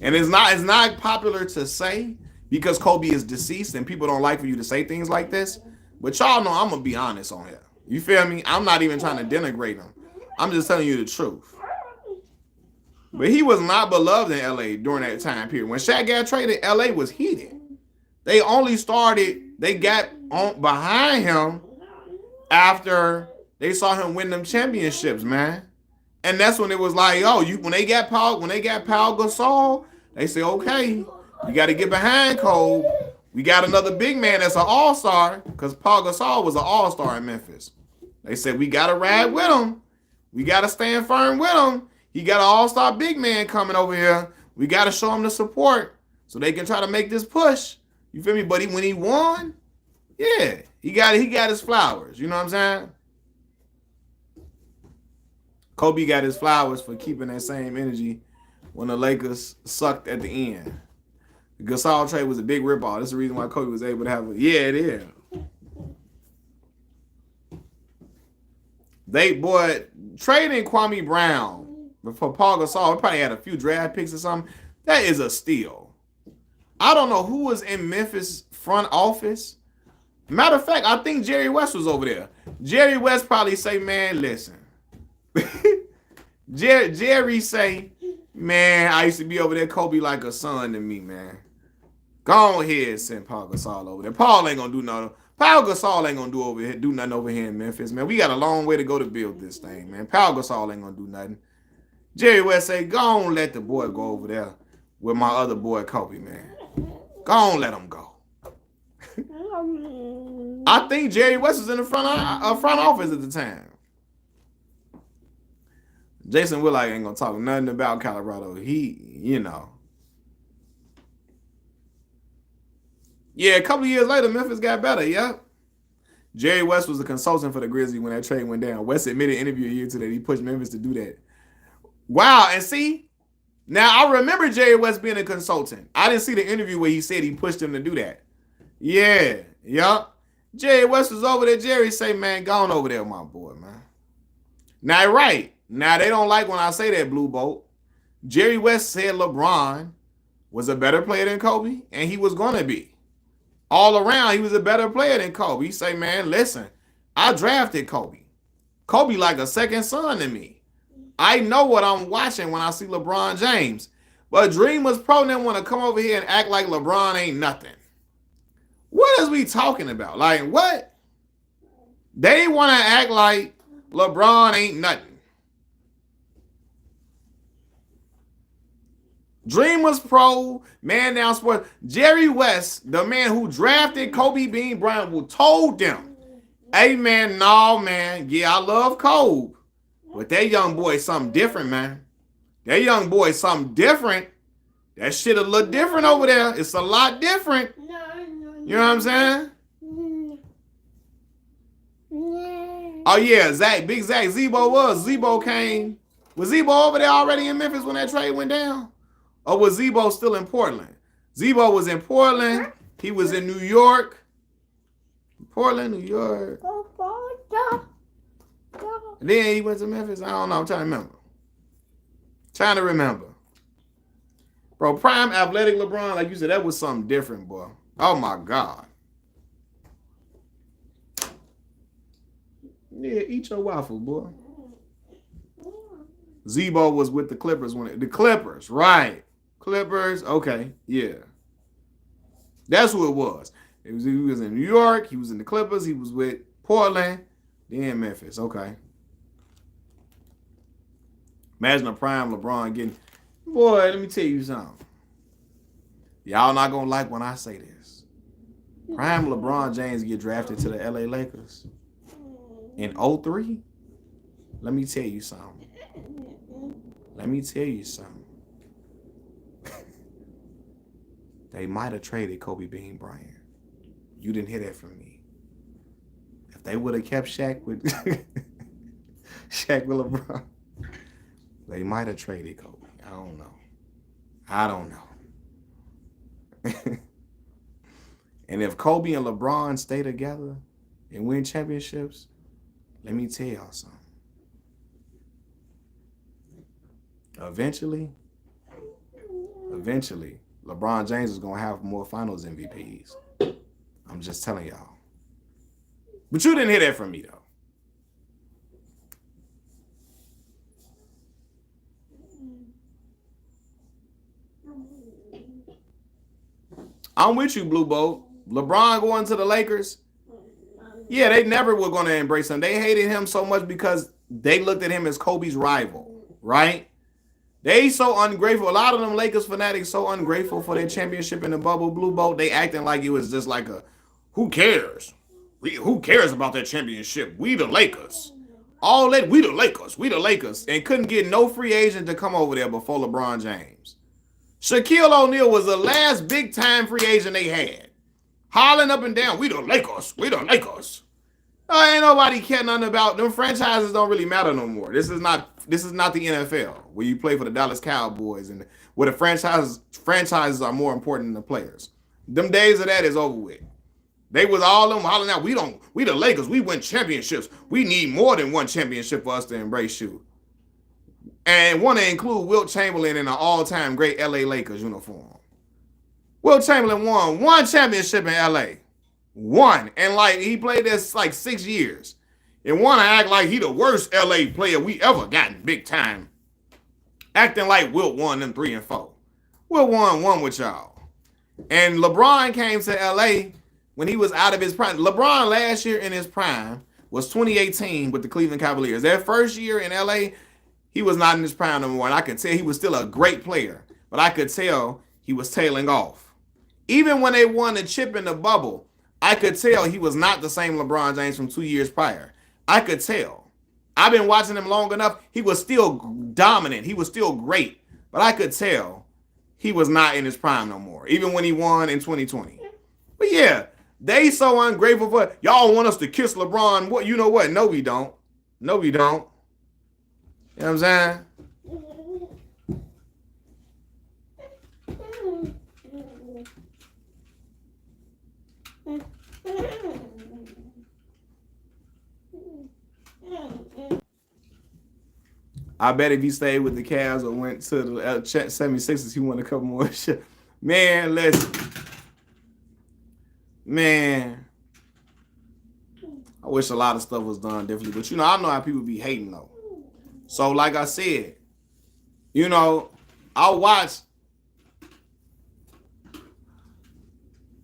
and it's not popular to say because Kobe is deceased and people don't like for you to say things like this. But y'all know I'm gonna be honest on here. You feel me? I'm not even trying to denigrate him. I'm just telling you the truth. But he was not beloved in LA during that time period. When Shaq got traded, LA was heated. They got on behind him after they saw him win them championships, man. And that's when it was like, oh, when they got Paul Gasol, they say, okay, you got to get behind Kobe. We got another big man that's an all-star, because Paul Gasol was an all-star in Memphis. They said, we got to ride with him. We got to stand firm with him. He got an all-star big man coming over here. We got to show him the support so they can try to make this push. You feel me? But when he won, yeah, he got his flowers. You know what I'm saying? Kobe got his flowers for keeping that same energy when the Lakers sucked at the end. The Gasol trade was a big ripoff. That's the reason why Kobe was able to have yeah, it is. Trading Kwame Brown for Paul Gasol, probably had a few draft picks or something. That is a steal. I don't know who was in Memphis front office. Matter of fact, I think Jerry West was over there. Jerry West probably say, man, listen. Jerry say, man, I used to be over there, Kobe like a son to me, man. Go ahead, send Paul Gasol over there. Paul ain't gonna do nothing. Paul Gasol ain't gonna do nothing over here in Memphis, man. We got a long way to go to build this thing, man. Paul Gasol ain't gonna do nothing. Jerry West say, go on, let the boy go over there with my other boy Kobe, man. Go on, let him go. I think Jerry West was in the front office at the time. Jason Willock ain't gonna talk nothing about Colorado. He, you know. Yeah, a couple of years later, Memphis got better, yeah. Jerry West was a consultant for the Grizzlies when that trade went down. West admitted in an interview a year to that he pushed Memphis to do that. Wow, and see, now I remember Jerry West being a consultant. I didn't see the interview where he said he pushed him to do that. Yeah, yup. Jerry West was over there. Jerry say, man, go on over there, my boy, man. Now, right. Now, they don't like when I say that, Blue Bolt. Jerry West said LeBron was a better player than Kobe, and he was going to be. All around, he was a better player than Kobe. He say, man, listen, I drafted Kobe. Kobe like a second son to me. I know what I'm watching when I see LeBron James. But Dreamers Pro didn't want to come over here and act like LeBron ain't nothing. What is we talking about? Like, what? They want to act like LeBron ain't nothing. Dreamers Pro, Man Down Sports, Jerry West, the man who drafted Kobe Bean Bryant, who told them, hey, man, no, man, yeah, I love Kobe. But that young boy is something different, man. That young boy is something different. That shit a little different over there. It's a lot different. You know what I'm saying? Oh, yeah, Big Zach, Zebo came. Was Zebo over there already in Memphis when that trade went down? Or was Zebo still in Portland? Zebo was in Portland. He was in New York. Portland, New York. And then he went to Memphis. I don't know. I'm trying to remember. Bro, prime athletic LeBron, like you said, that was something different, boy. Oh, my God. Yeah, eat your waffle, boy. Zebo was with the Clippers the Clippers, right. Clippers, okay, yeah. That's who it was. He was in New York. He was in the Clippers. He was with Portland. Then Memphis, okay. Imagine a prime LeBron getting... Boy, let me tell you something. Y'all not going to like when I say this. Prime LeBron James get drafted to the LA Lakers in 03. Let me tell you something. They might have traded Kobe Bean Bryant. You didn't hear that from me. If they would have kept Shaq with LeBron, they might have traded Kobe. I don't know. And if Kobe and LeBron stay together and win championships, let me tell y'all something. Eventually, LeBron James is going to have more finals MVPs. I'm just telling y'all. But you didn't hear that from me, though. I'm with you, Blue Bolt. LeBron going to the Lakers. Yeah, they never were going to embrace him. They hated him so much because they looked at him as Kobe's rival, right? They so ungrateful. A lot of them Lakers fanatics so ungrateful for their championship in the bubble, Blue Bolt. They acting like it was just like who cares? Who cares about that championship? We the Lakers. We the Lakers. And couldn't get no free agent to come over there before LeBron James. Shaquille O'Neal was the last big-time free agent they had. Hollering up and down, we the Lakers. Ain't nobody care nothing about them. Franchises don't really matter no more. This is not the NFL where you play for the Dallas Cowboys and where the franchises are more important than the players. Them days of that is over with. They was all them hollering out, we the Lakers, we win championships. We need more than one championship for us to embrace you. And want to include Wilt Chamberlain in an all-time great LA Lakers uniform. Wilt Chamberlain won one championship in LA. One. And he played this 6 years. And want to act like he the worst LA player we ever gotten big time. Acting like Wilt won them 3 and 4. Wilt won one with y'all. And LeBron came to LA when he was out of his prime. LeBron last year in his prime was 2018 with the Cleveland Cavaliers. Their first year in LA, he was not in his prime no more. And I could tell he was still a great player, but I could tell he was tailing off. Even when they won the chip in the bubble, I could tell he was not the same LeBron James from 2 years prior. I could tell. I've been watching him long enough. He was still dominant. He was still great. But I could tell he was not in his prime no more, even when he won in 2020. But yeah, they so ungrateful for y'all want us to kiss LeBron. What you know what? No, we don't. No, we don't. You know what I'm saying? I bet if he stayed with the Cavs or went to the 76ers, he won a couple more shit. Man, listen. Man. I wish a lot of stuff was done differently. But, you know, I know how people be hating, though. So, like I said, you know, I'll watch.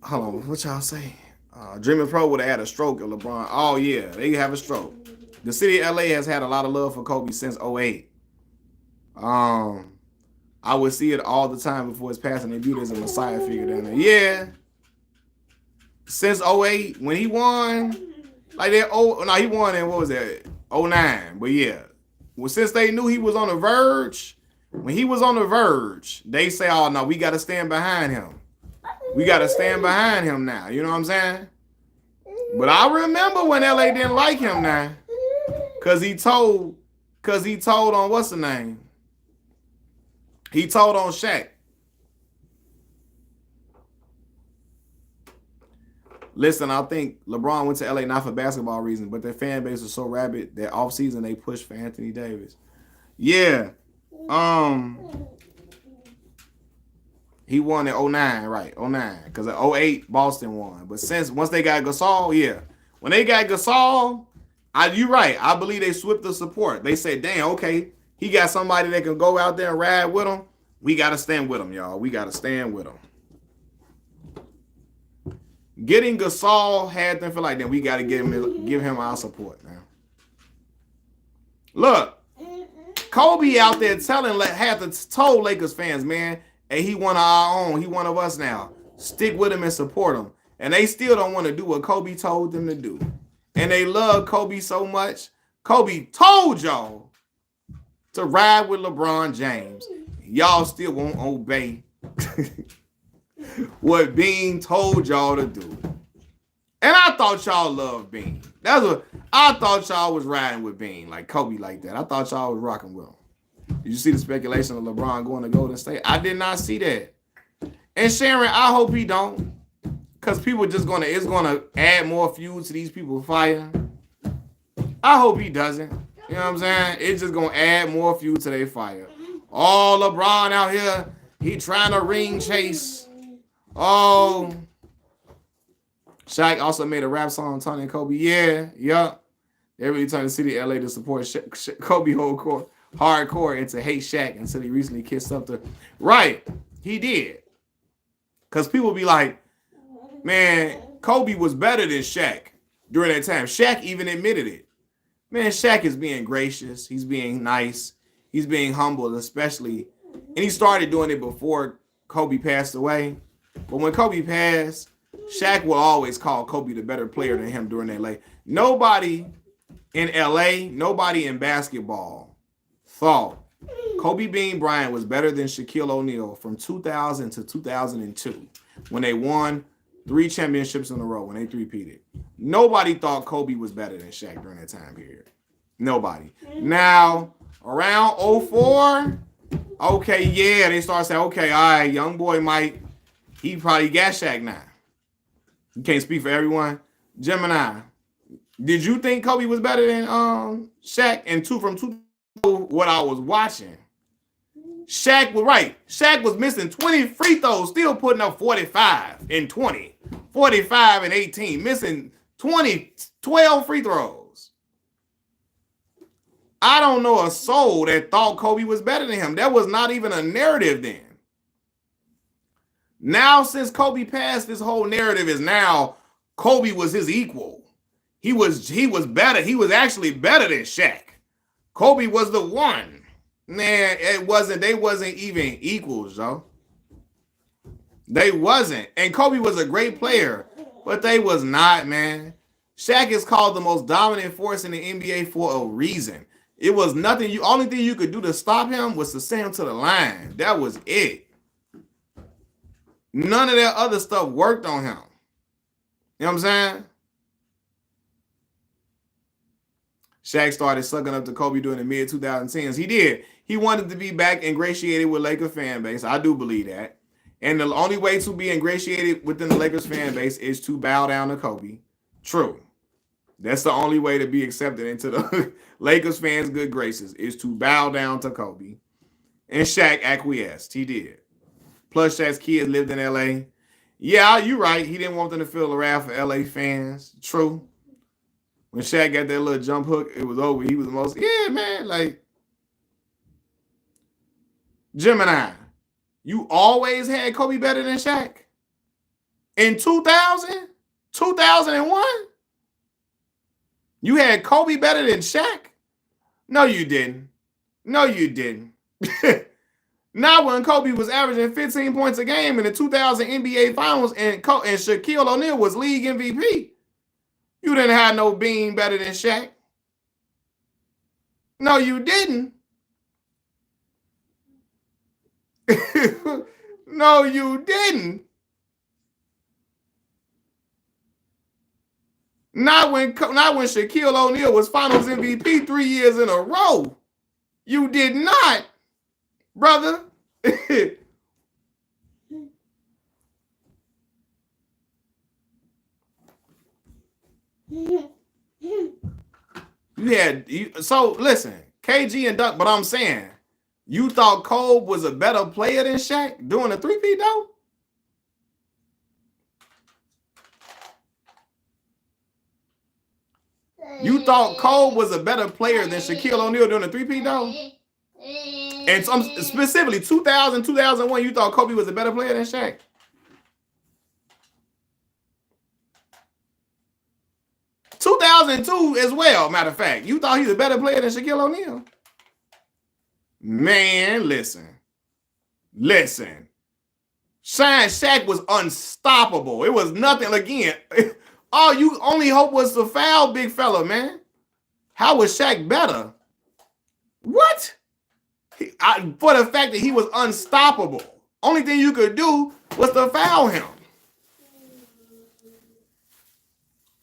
Hold on, what y'all say? Dreaming Pro would have had a stroke at LeBron. Oh, yeah, they have a stroke. The city of LA has had a lot of love for Kobe since 08. I would see it all the time before his passing. They viewed as a messiah figure down there. Yeah. Since 08, when he won, like that, he won in, what was that, 09. But yeah, well, since they knew he was on the verge, when he was on the verge, they say, oh, no, we got to stand behind him. We got to stand behind him now. You know what I'm saying? But I remember when LA didn't like him now. Cause he told on what's the name? He told on Shaq. Listen, I think LeBron went to LA not for basketball reasons, but their fan base was so rabid that off season they pushed for Anthony Davis. Yeah. He won in 09, right? 09. Because in 08, Boston won. But once they got Gasol, yeah. When they got Gasol, you're right. I believe they swept the support. They said, damn, okay, he got somebody that can go out there and ride with him. We got to stand with him, y'all. We got to stand with him. Getting Gasol had them feel like, then we got to give him our support now. Look, Kobe out there told Lakers fans, man, hey, he one of our own. He one of us now. Stick with him and support him. And they still don't want to do what Kobe told them to do. And they love Kobe so much. Kobe told y'all to ride with LeBron James. Y'all still won't obey what Bean told y'all to do. And I thought y'all loved Bean. That's what I thought y'all was riding with Bean, like Kobe like that. I thought y'all was rocking with him. Did you see the speculation of LeBron going to Golden State? I did not see that. And Sharon, I hope he don't. Because people it's gonna add more fuel to these people's fire. I hope he doesn't. You know what I'm saying? It's just gonna add more fuel to their fire. Oh, LeBron out here, he trying to ring chase. Oh, Shaq also made a rap song on Tony and Kobe. Yeah, yup. They really turned the city of LA to support Kobe hardcore and to hate Shaq until he recently kissed up to. Right, he did. Because people be like, man, Kobe was better than Shaq during that time. Shaq even admitted it. Man, Shaq is being gracious. He's being nice. He's being humble, especially. And he started doing it before Kobe passed away. But when Kobe passed, Shaq will always call Kobe the better player than him during that LA. Nobody in LA, nobody in basketball thought Kobe Bean Bryant was better than Shaquille O'Neal from 2000 to 2002 when they won 3 championships in a row, when they three-peated. Nobody thought Kobe was better than Shaq during that time period. Nobody. Now, around 04, okay, yeah, they start saying, okay, all right, young boy Mike, he probably got Shaq now. You can't speak for everyone. Gemini, did you think Kobe was better than Shaq? And from 2, what I was watching, Shaq was right. Shaq was missing 20 free throws, still putting up 45 and 20, 45 and 18, missing 12 free throws. I don't know a soul that thought Kobe was better than him. That was not even a narrative then. Now, since Kobe passed, this whole narrative is now Kobe was his equal. He was better. He was actually better than Shaq. Kobe was the one. Man, it wasn't. They wasn't even equals, though. They wasn't. And Kobe was a great player, but they was not, man. Shaq is called the most dominant force in the NBA for a reason. It was nothing. You only thing you could do to stop him was to send him to the line. That was it. None of that other stuff worked on him. You know what I'm saying? Shaq started sucking up to Kobe during the mid-2010s. He did. He wanted to be back ingratiated with Lakers fan base. I do believe that. And the only way to be ingratiated within the Lakers fan base is to bow down to Kobe. True. That's the only way to be accepted into the Lakers fans' good graces is to bow down to Kobe. And Shaq acquiesced. He did. Plus, Shaq's kids lived in L.A. Yeah, you're right. He didn't want them to feel the wrath for L.A. fans. True. When Shaq got that little jump hook, it was over. He was the most, yeah, man, like, Gemini, you always had Kobe better than Shaq? In 2000? 2001? You had Kobe better than Shaq? No, you didn't. No, you didn't. Not when Kobe was averaging 15 points a game in the 2000 NBA Finals and Shaquille O'Neal was league MVP. You didn't have no beam better than Shaq. No, you didn't. No, you didn't. Not when Shaquille O'Neal was Finals MVP 3 years in a row. You did not, brother. So listen, KG and Duck, but I'm saying, you thought Kobe was a better player than Shaq doing a three-peat though? You thought Kobe was a better player than Shaquille O'Neal doing a three-peat though? And specifically 2000, 2001, you thought Kobe was a better player than Shaq? (2002) as well, matter of fact. You thought he was a better player than Shaquille O'Neal? Man, listen. Shaq was unstoppable. It was nothing again. All you only hope was to foul, big fella, man. How was Shaq better? What? For the fact that he was unstoppable. Only thing you could do was to foul him.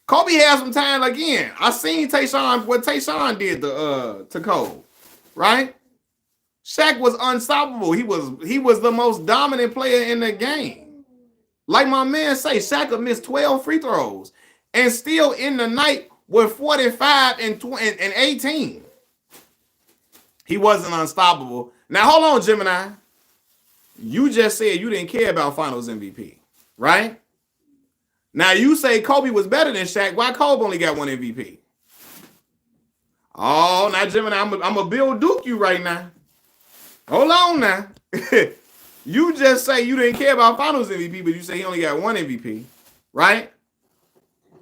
Kobe had some time again. I seen what Tayshaun did to Kobe, right? Shaq was unstoppable. He was the most dominant player in the game. Like my man say, Shaq could miss 12 free throws and still end the night with 45 and 18. He wasn't unstoppable. Now, hold on, Gemini. You just said you didn't care about Finals MVP, right? Now, you say Kobe was better than Shaq. Why Kobe only got one MVP? Oh, now, Gemini, I'm going to Bill Duke you right now. Hold on now. You just say you didn't care about Finals MVP, but you say he only got one MVP, right?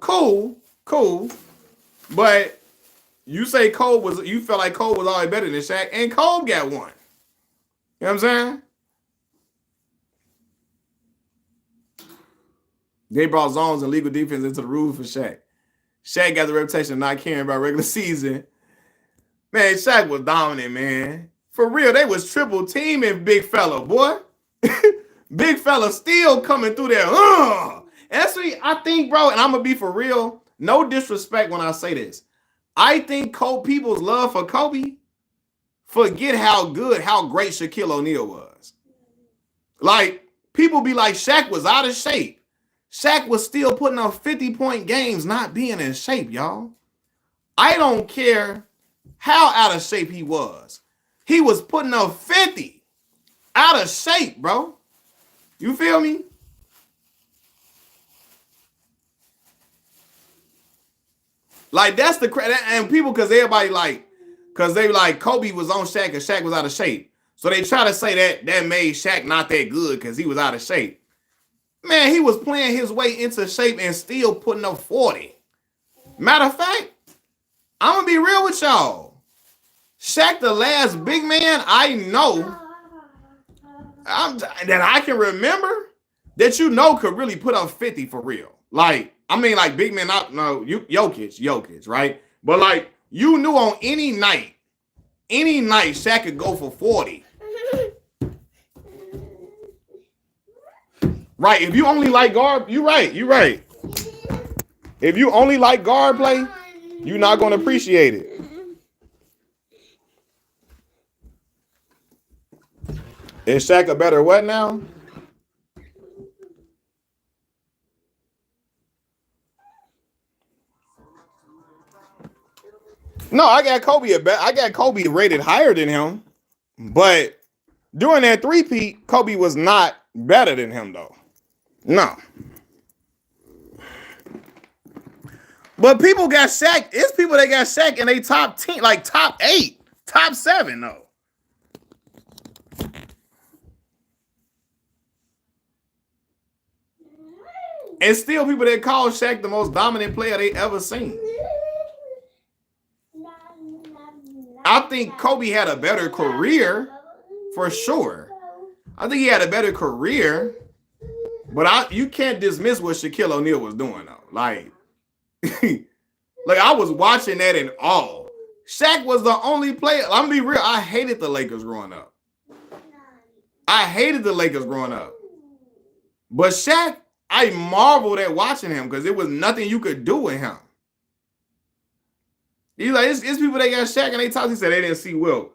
Cool. But you say you felt like Kobe was always better than Shaq, and Kobe got one. You know what I'm saying? They brought zones and legal defense into the rules for Shaq. Shaq got the reputation of not caring about regular season. Man, Shaq was dominant, man. For real, they was triple teaming big fella, boy. Big fella still coming through there. And that's what I think, bro, and I'm going to be for real. No disrespect when I say this. I think people's love for Kobe forget how great Shaquille O'Neal was. Like, people be like, Shaq was out of shape. Shaq was still putting up 50-point games not being in shape, y'all. I don't care how out of shape he was. He was putting up 50 out of shape, bro. You feel me? Like, that's the credit. And people, because they like Kobe was on Shaq and Shaq was out of shape. So they try to say that made Shaq not that good because he was out of shape. Man, he was playing his way into shape and still putting up 40. Matter of fact, I'm gonna be real with y'all. Shaq, the last big man I know that I can remember that could really put up 50 for real. Like, I mean, like big man, Jokic, right? But like, you knew on any night, Shaq could go for 40. Right. If you only like guard, you're right. If you only like guard play, you're not going to appreciate it. Is Shaq a better what now? No, I got Kobe rated higher than him, but during that three-peat, Kobe was not better than him though. No. But people got Shaq. It's people that got Shaq in they top 10, like top 8, top 7 though. And still people that call Shaq the most dominant player they ever seen. I think Kobe had a better career, for sure. I think he had a better career, but you can't dismiss what Shaquille O'Neal was doing though. Like, like I was watching that in awe. Shaq was the only player. I'm gonna be real. I hated the Lakers growing up. But Shaq, I marveled at watching him because there was nothing you could do with him. He's like, it's people that got Shaq and they talk. He said they didn't see Wilt.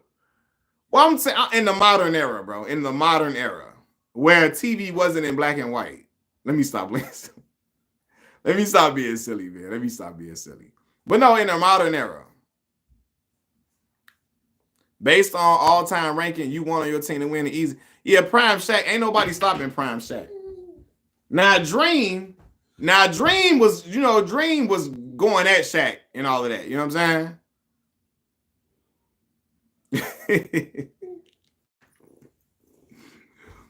Well, I'm saying in the modern era, bro. In the modern era, where TV wasn't in black and white. Let me stop being silly. Let me stop being silly, man. Let me stop being silly. But no, in the modern era, based on all-time ranking, you want on your team to win it easy. Yeah, Prime Shaq. Ain't nobody stopping Prime Shaq. Now Dream was, Dream was going at Shaq and all of that. You know what I'm saying?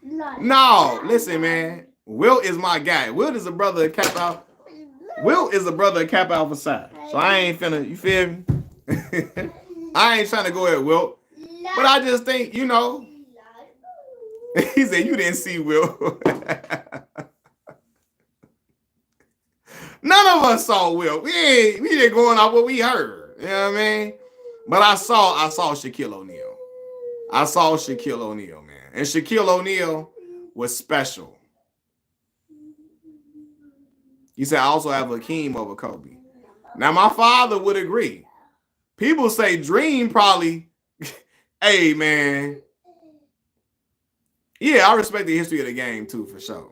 No, listen, man. Wilt is my guy. Wilt is a brother of Cap Alpha. Wilt is a brother of Cap Alpha Psi. So I ain't finna, you feel me? I ain't trying to go at Wilt. But I just think, He said you didn't see Wilt. None of us saw Wilt. We didn't going off what we heard. You know what I mean? But I saw Shaquille O'Neal. I saw Shaquille O'Neal, man. And Shaquille O'Neal was special. He said, I also have Hakeem over Kobe. Now, my father would agree. People say Dream probably, hey, man. Yeah, I respect the history of the game, too, for sure.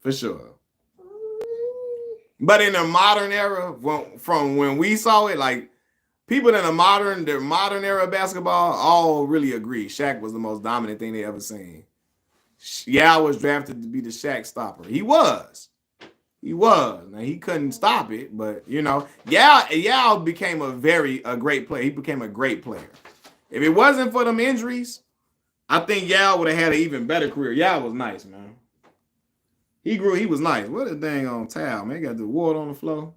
For sure. But in the modern era, from when we saw it, like, people in the modern era of basketball all really agree Shaq was the most dominant thing they ever seen. Yao was drafted to be the Shaq stopper. He was. Now, he couldn't stop it, but Yao became a great player. He became a great player. If it wasn't for them injuries, I think Yao would have had an even better career. Yao was nice, man. He was nice. What a dang on towel, man. Got the water on the floor.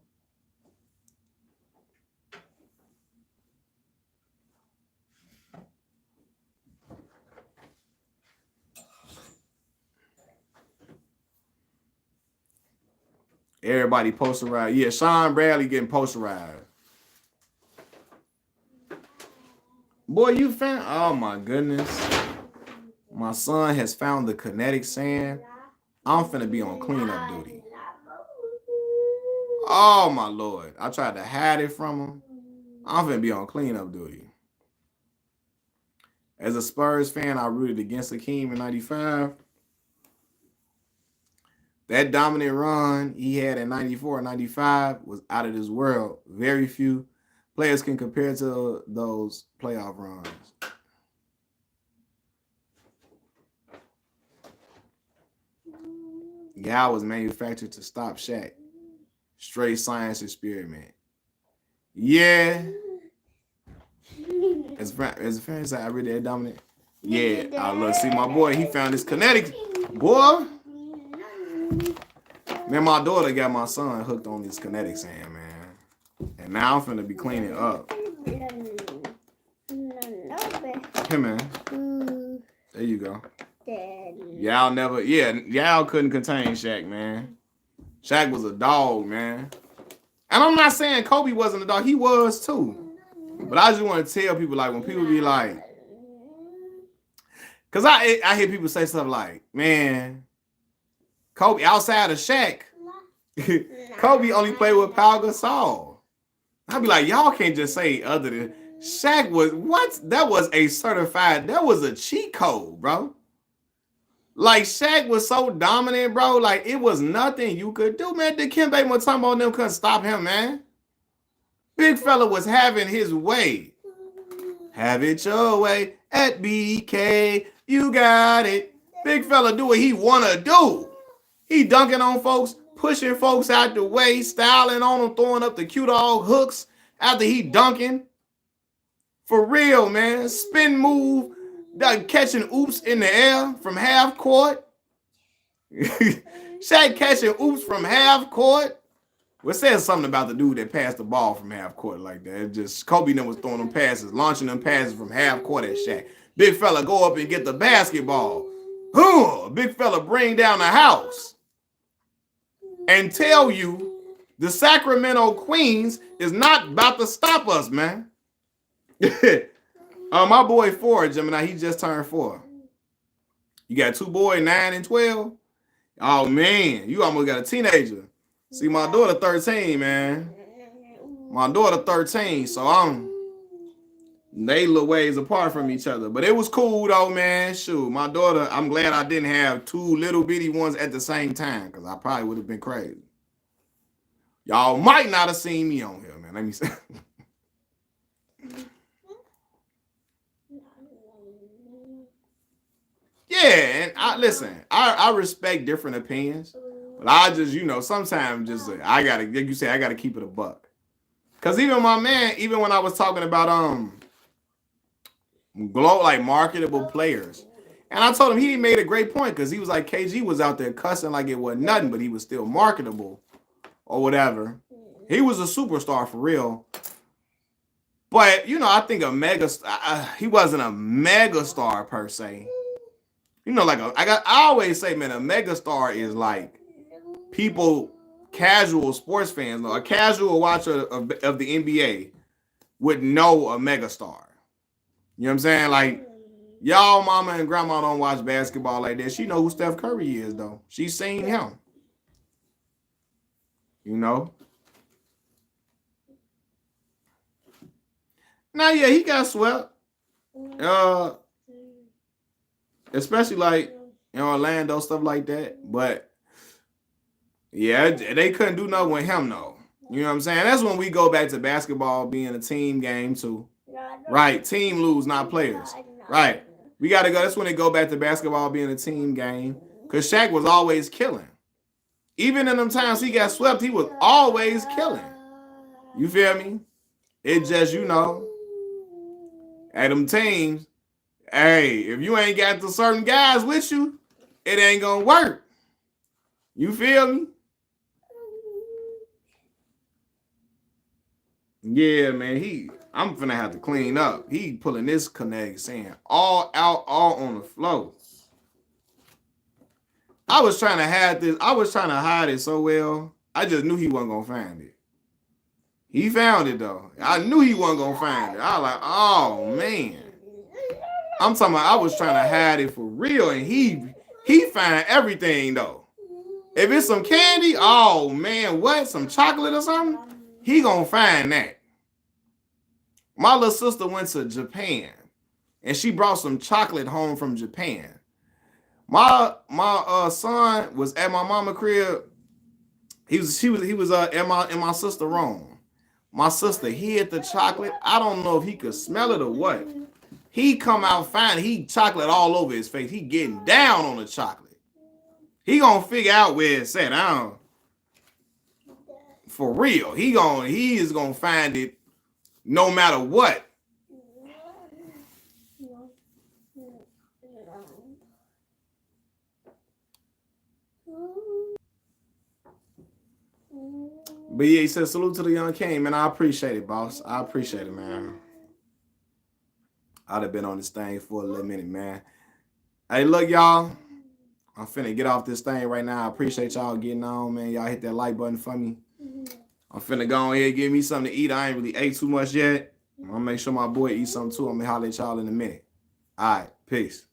Everybody posterized. Yeah, Sean Bradley getting posterized. Boy, you found. Oh my goodness. My son has found the kinetic sand. I'm finna be on cleanup duty. Oh my Lord. I tried to hide it from him. I'm finna be on cleanup duty. As a Spurs fan, I rooted against Hakeem in 95. That dominant run he had in 94 and 95 was out of this world. Very few players can compare to those playoff runs. Yao was manufactured to stop Shaq. Straight science experiment. Yeah. As a fan, I really that dominant. Yeah, I love see my boy. He found his kinetic. Boy. Man, my daughter got my son hooked on this kinetic sand, man. And now I'm finna be cleaning up. Hey, man. There you go. Y'all couldn't contain Shaq, man. Shaq was a dog, man. And I'm not saying Kobe wasn't a dog. He was, too. But I just want to tell people, like, when people be like, because I hear people say stuff like, man, Kobe, outside of Shaq, Kobe only played with Pau Gasol. I'd be like, y'all can't just say other than Shaq was, what? That was a cheat code, bro. Like, Shaq was so dominant, bro. Like, it was nothing you could do, man. Dikembe Mutombo and them couldn't stop him, man. Big fella was having his way. Have it your way at BK. You got it. Big fella do what he want to do. He dunking on folks, pushing folks out the way, styling on them, throwing up the cute dog hooks after he dunking. For real, man. Spin move, catching oops in the air from half court. Shaq catching oops from half court. Well, it says something about the dude that passed the ball from half court like that. It just Kobe was throwing them passes, launching them passes from half court at Shaq. Big fella go up and get the basketball. Big fella bring down the house. And tell you the Sacramento Queens is not about to stop us, man. My boy 4, Gemini, he just turned 4. You got 2 boys, 9 and 12. Oh, man, you almost got a teenager. See, my daughter 13, man. My daughter 13, so they little ways apart from each other. But it was cool, though, man. Shoot, my daughter, I'm glad I didn't have 2 little bitty ones at the same time, because I probably would have been crazy. Y'all might not have seen me on here, man. Let me say. Yeah, and I respect different opinions, but I just, sometimes just I gotta, like you say, I gotta keep it a buck. Cause even my man, even when I was talking about like marketable players, and I told him he made a great point because he was like KG was out there cussing like it wasn't nothing, but he was still marketable or whatever. He was a superstar for real. But I think he wasn't a mega star per se. I always say, man, a megastar is like people, casual sports fans, a casual watcher of the NBA would know a megastar. You know what I'm saying? Like, y'all mama and grandma don't watch basketball like that. She know who Steph Curry is, though. She's seen him. Now, yeah, he got swept. Especially like in Orlando, stuff like that. But yeah, they couldn't do nothing with him, though. You know what I'm saying? That's when we go back to basketball being a team game too. Right. Team lose, not players. Right. We gotta go. That's when they go back to basketball being a team game. Cause Shaq was always killing. Even in them times he got swept, he was always killing. You feel me? It just, at them teams. Hey, if you ain't got the certain guys with you, it ain't gonna work. You feel me? Yeah, man. I'm finna have to clean up. He pulling this kinetic sand all out, all on the floor. I was trying to hide this. I was trying to hide it so well. I just knew he wasn't gonna find it. He found it though. I knew he wasn't gonna find it. I was like, oh man. I'm talking about I was trying to hide it for real, and he find everything though. If it's some candy, oh man, what? Some chocolate or something? He gonna find that. My little sister went to Japan, and she brought some chocolate home from Japan. My son was at my mama crib. He was in my sister room. My sister hid the chocolate. I don't know if he could smell it or what. He come out fine. He chocolate all over his face. He getting down on the chocolate. He gonna figure out where it's at. For real. He is gonna find it no matter what. But yeah, he said salute to the young king, man. I appreciate it, boss. I appreciate it, man. I'd have been on this thing for a little minute, man. Hey, look, y'all. I'm finna get off this thing right now. I appreciate y'all getting on, man. Y'all hit that like button for me. I'm finna go ahead and give me something to eat. I ain't really ate too much yet. I'm gonna make sure my boy eats something too. I'm gonna holler at y'all in a minute. All right, peace.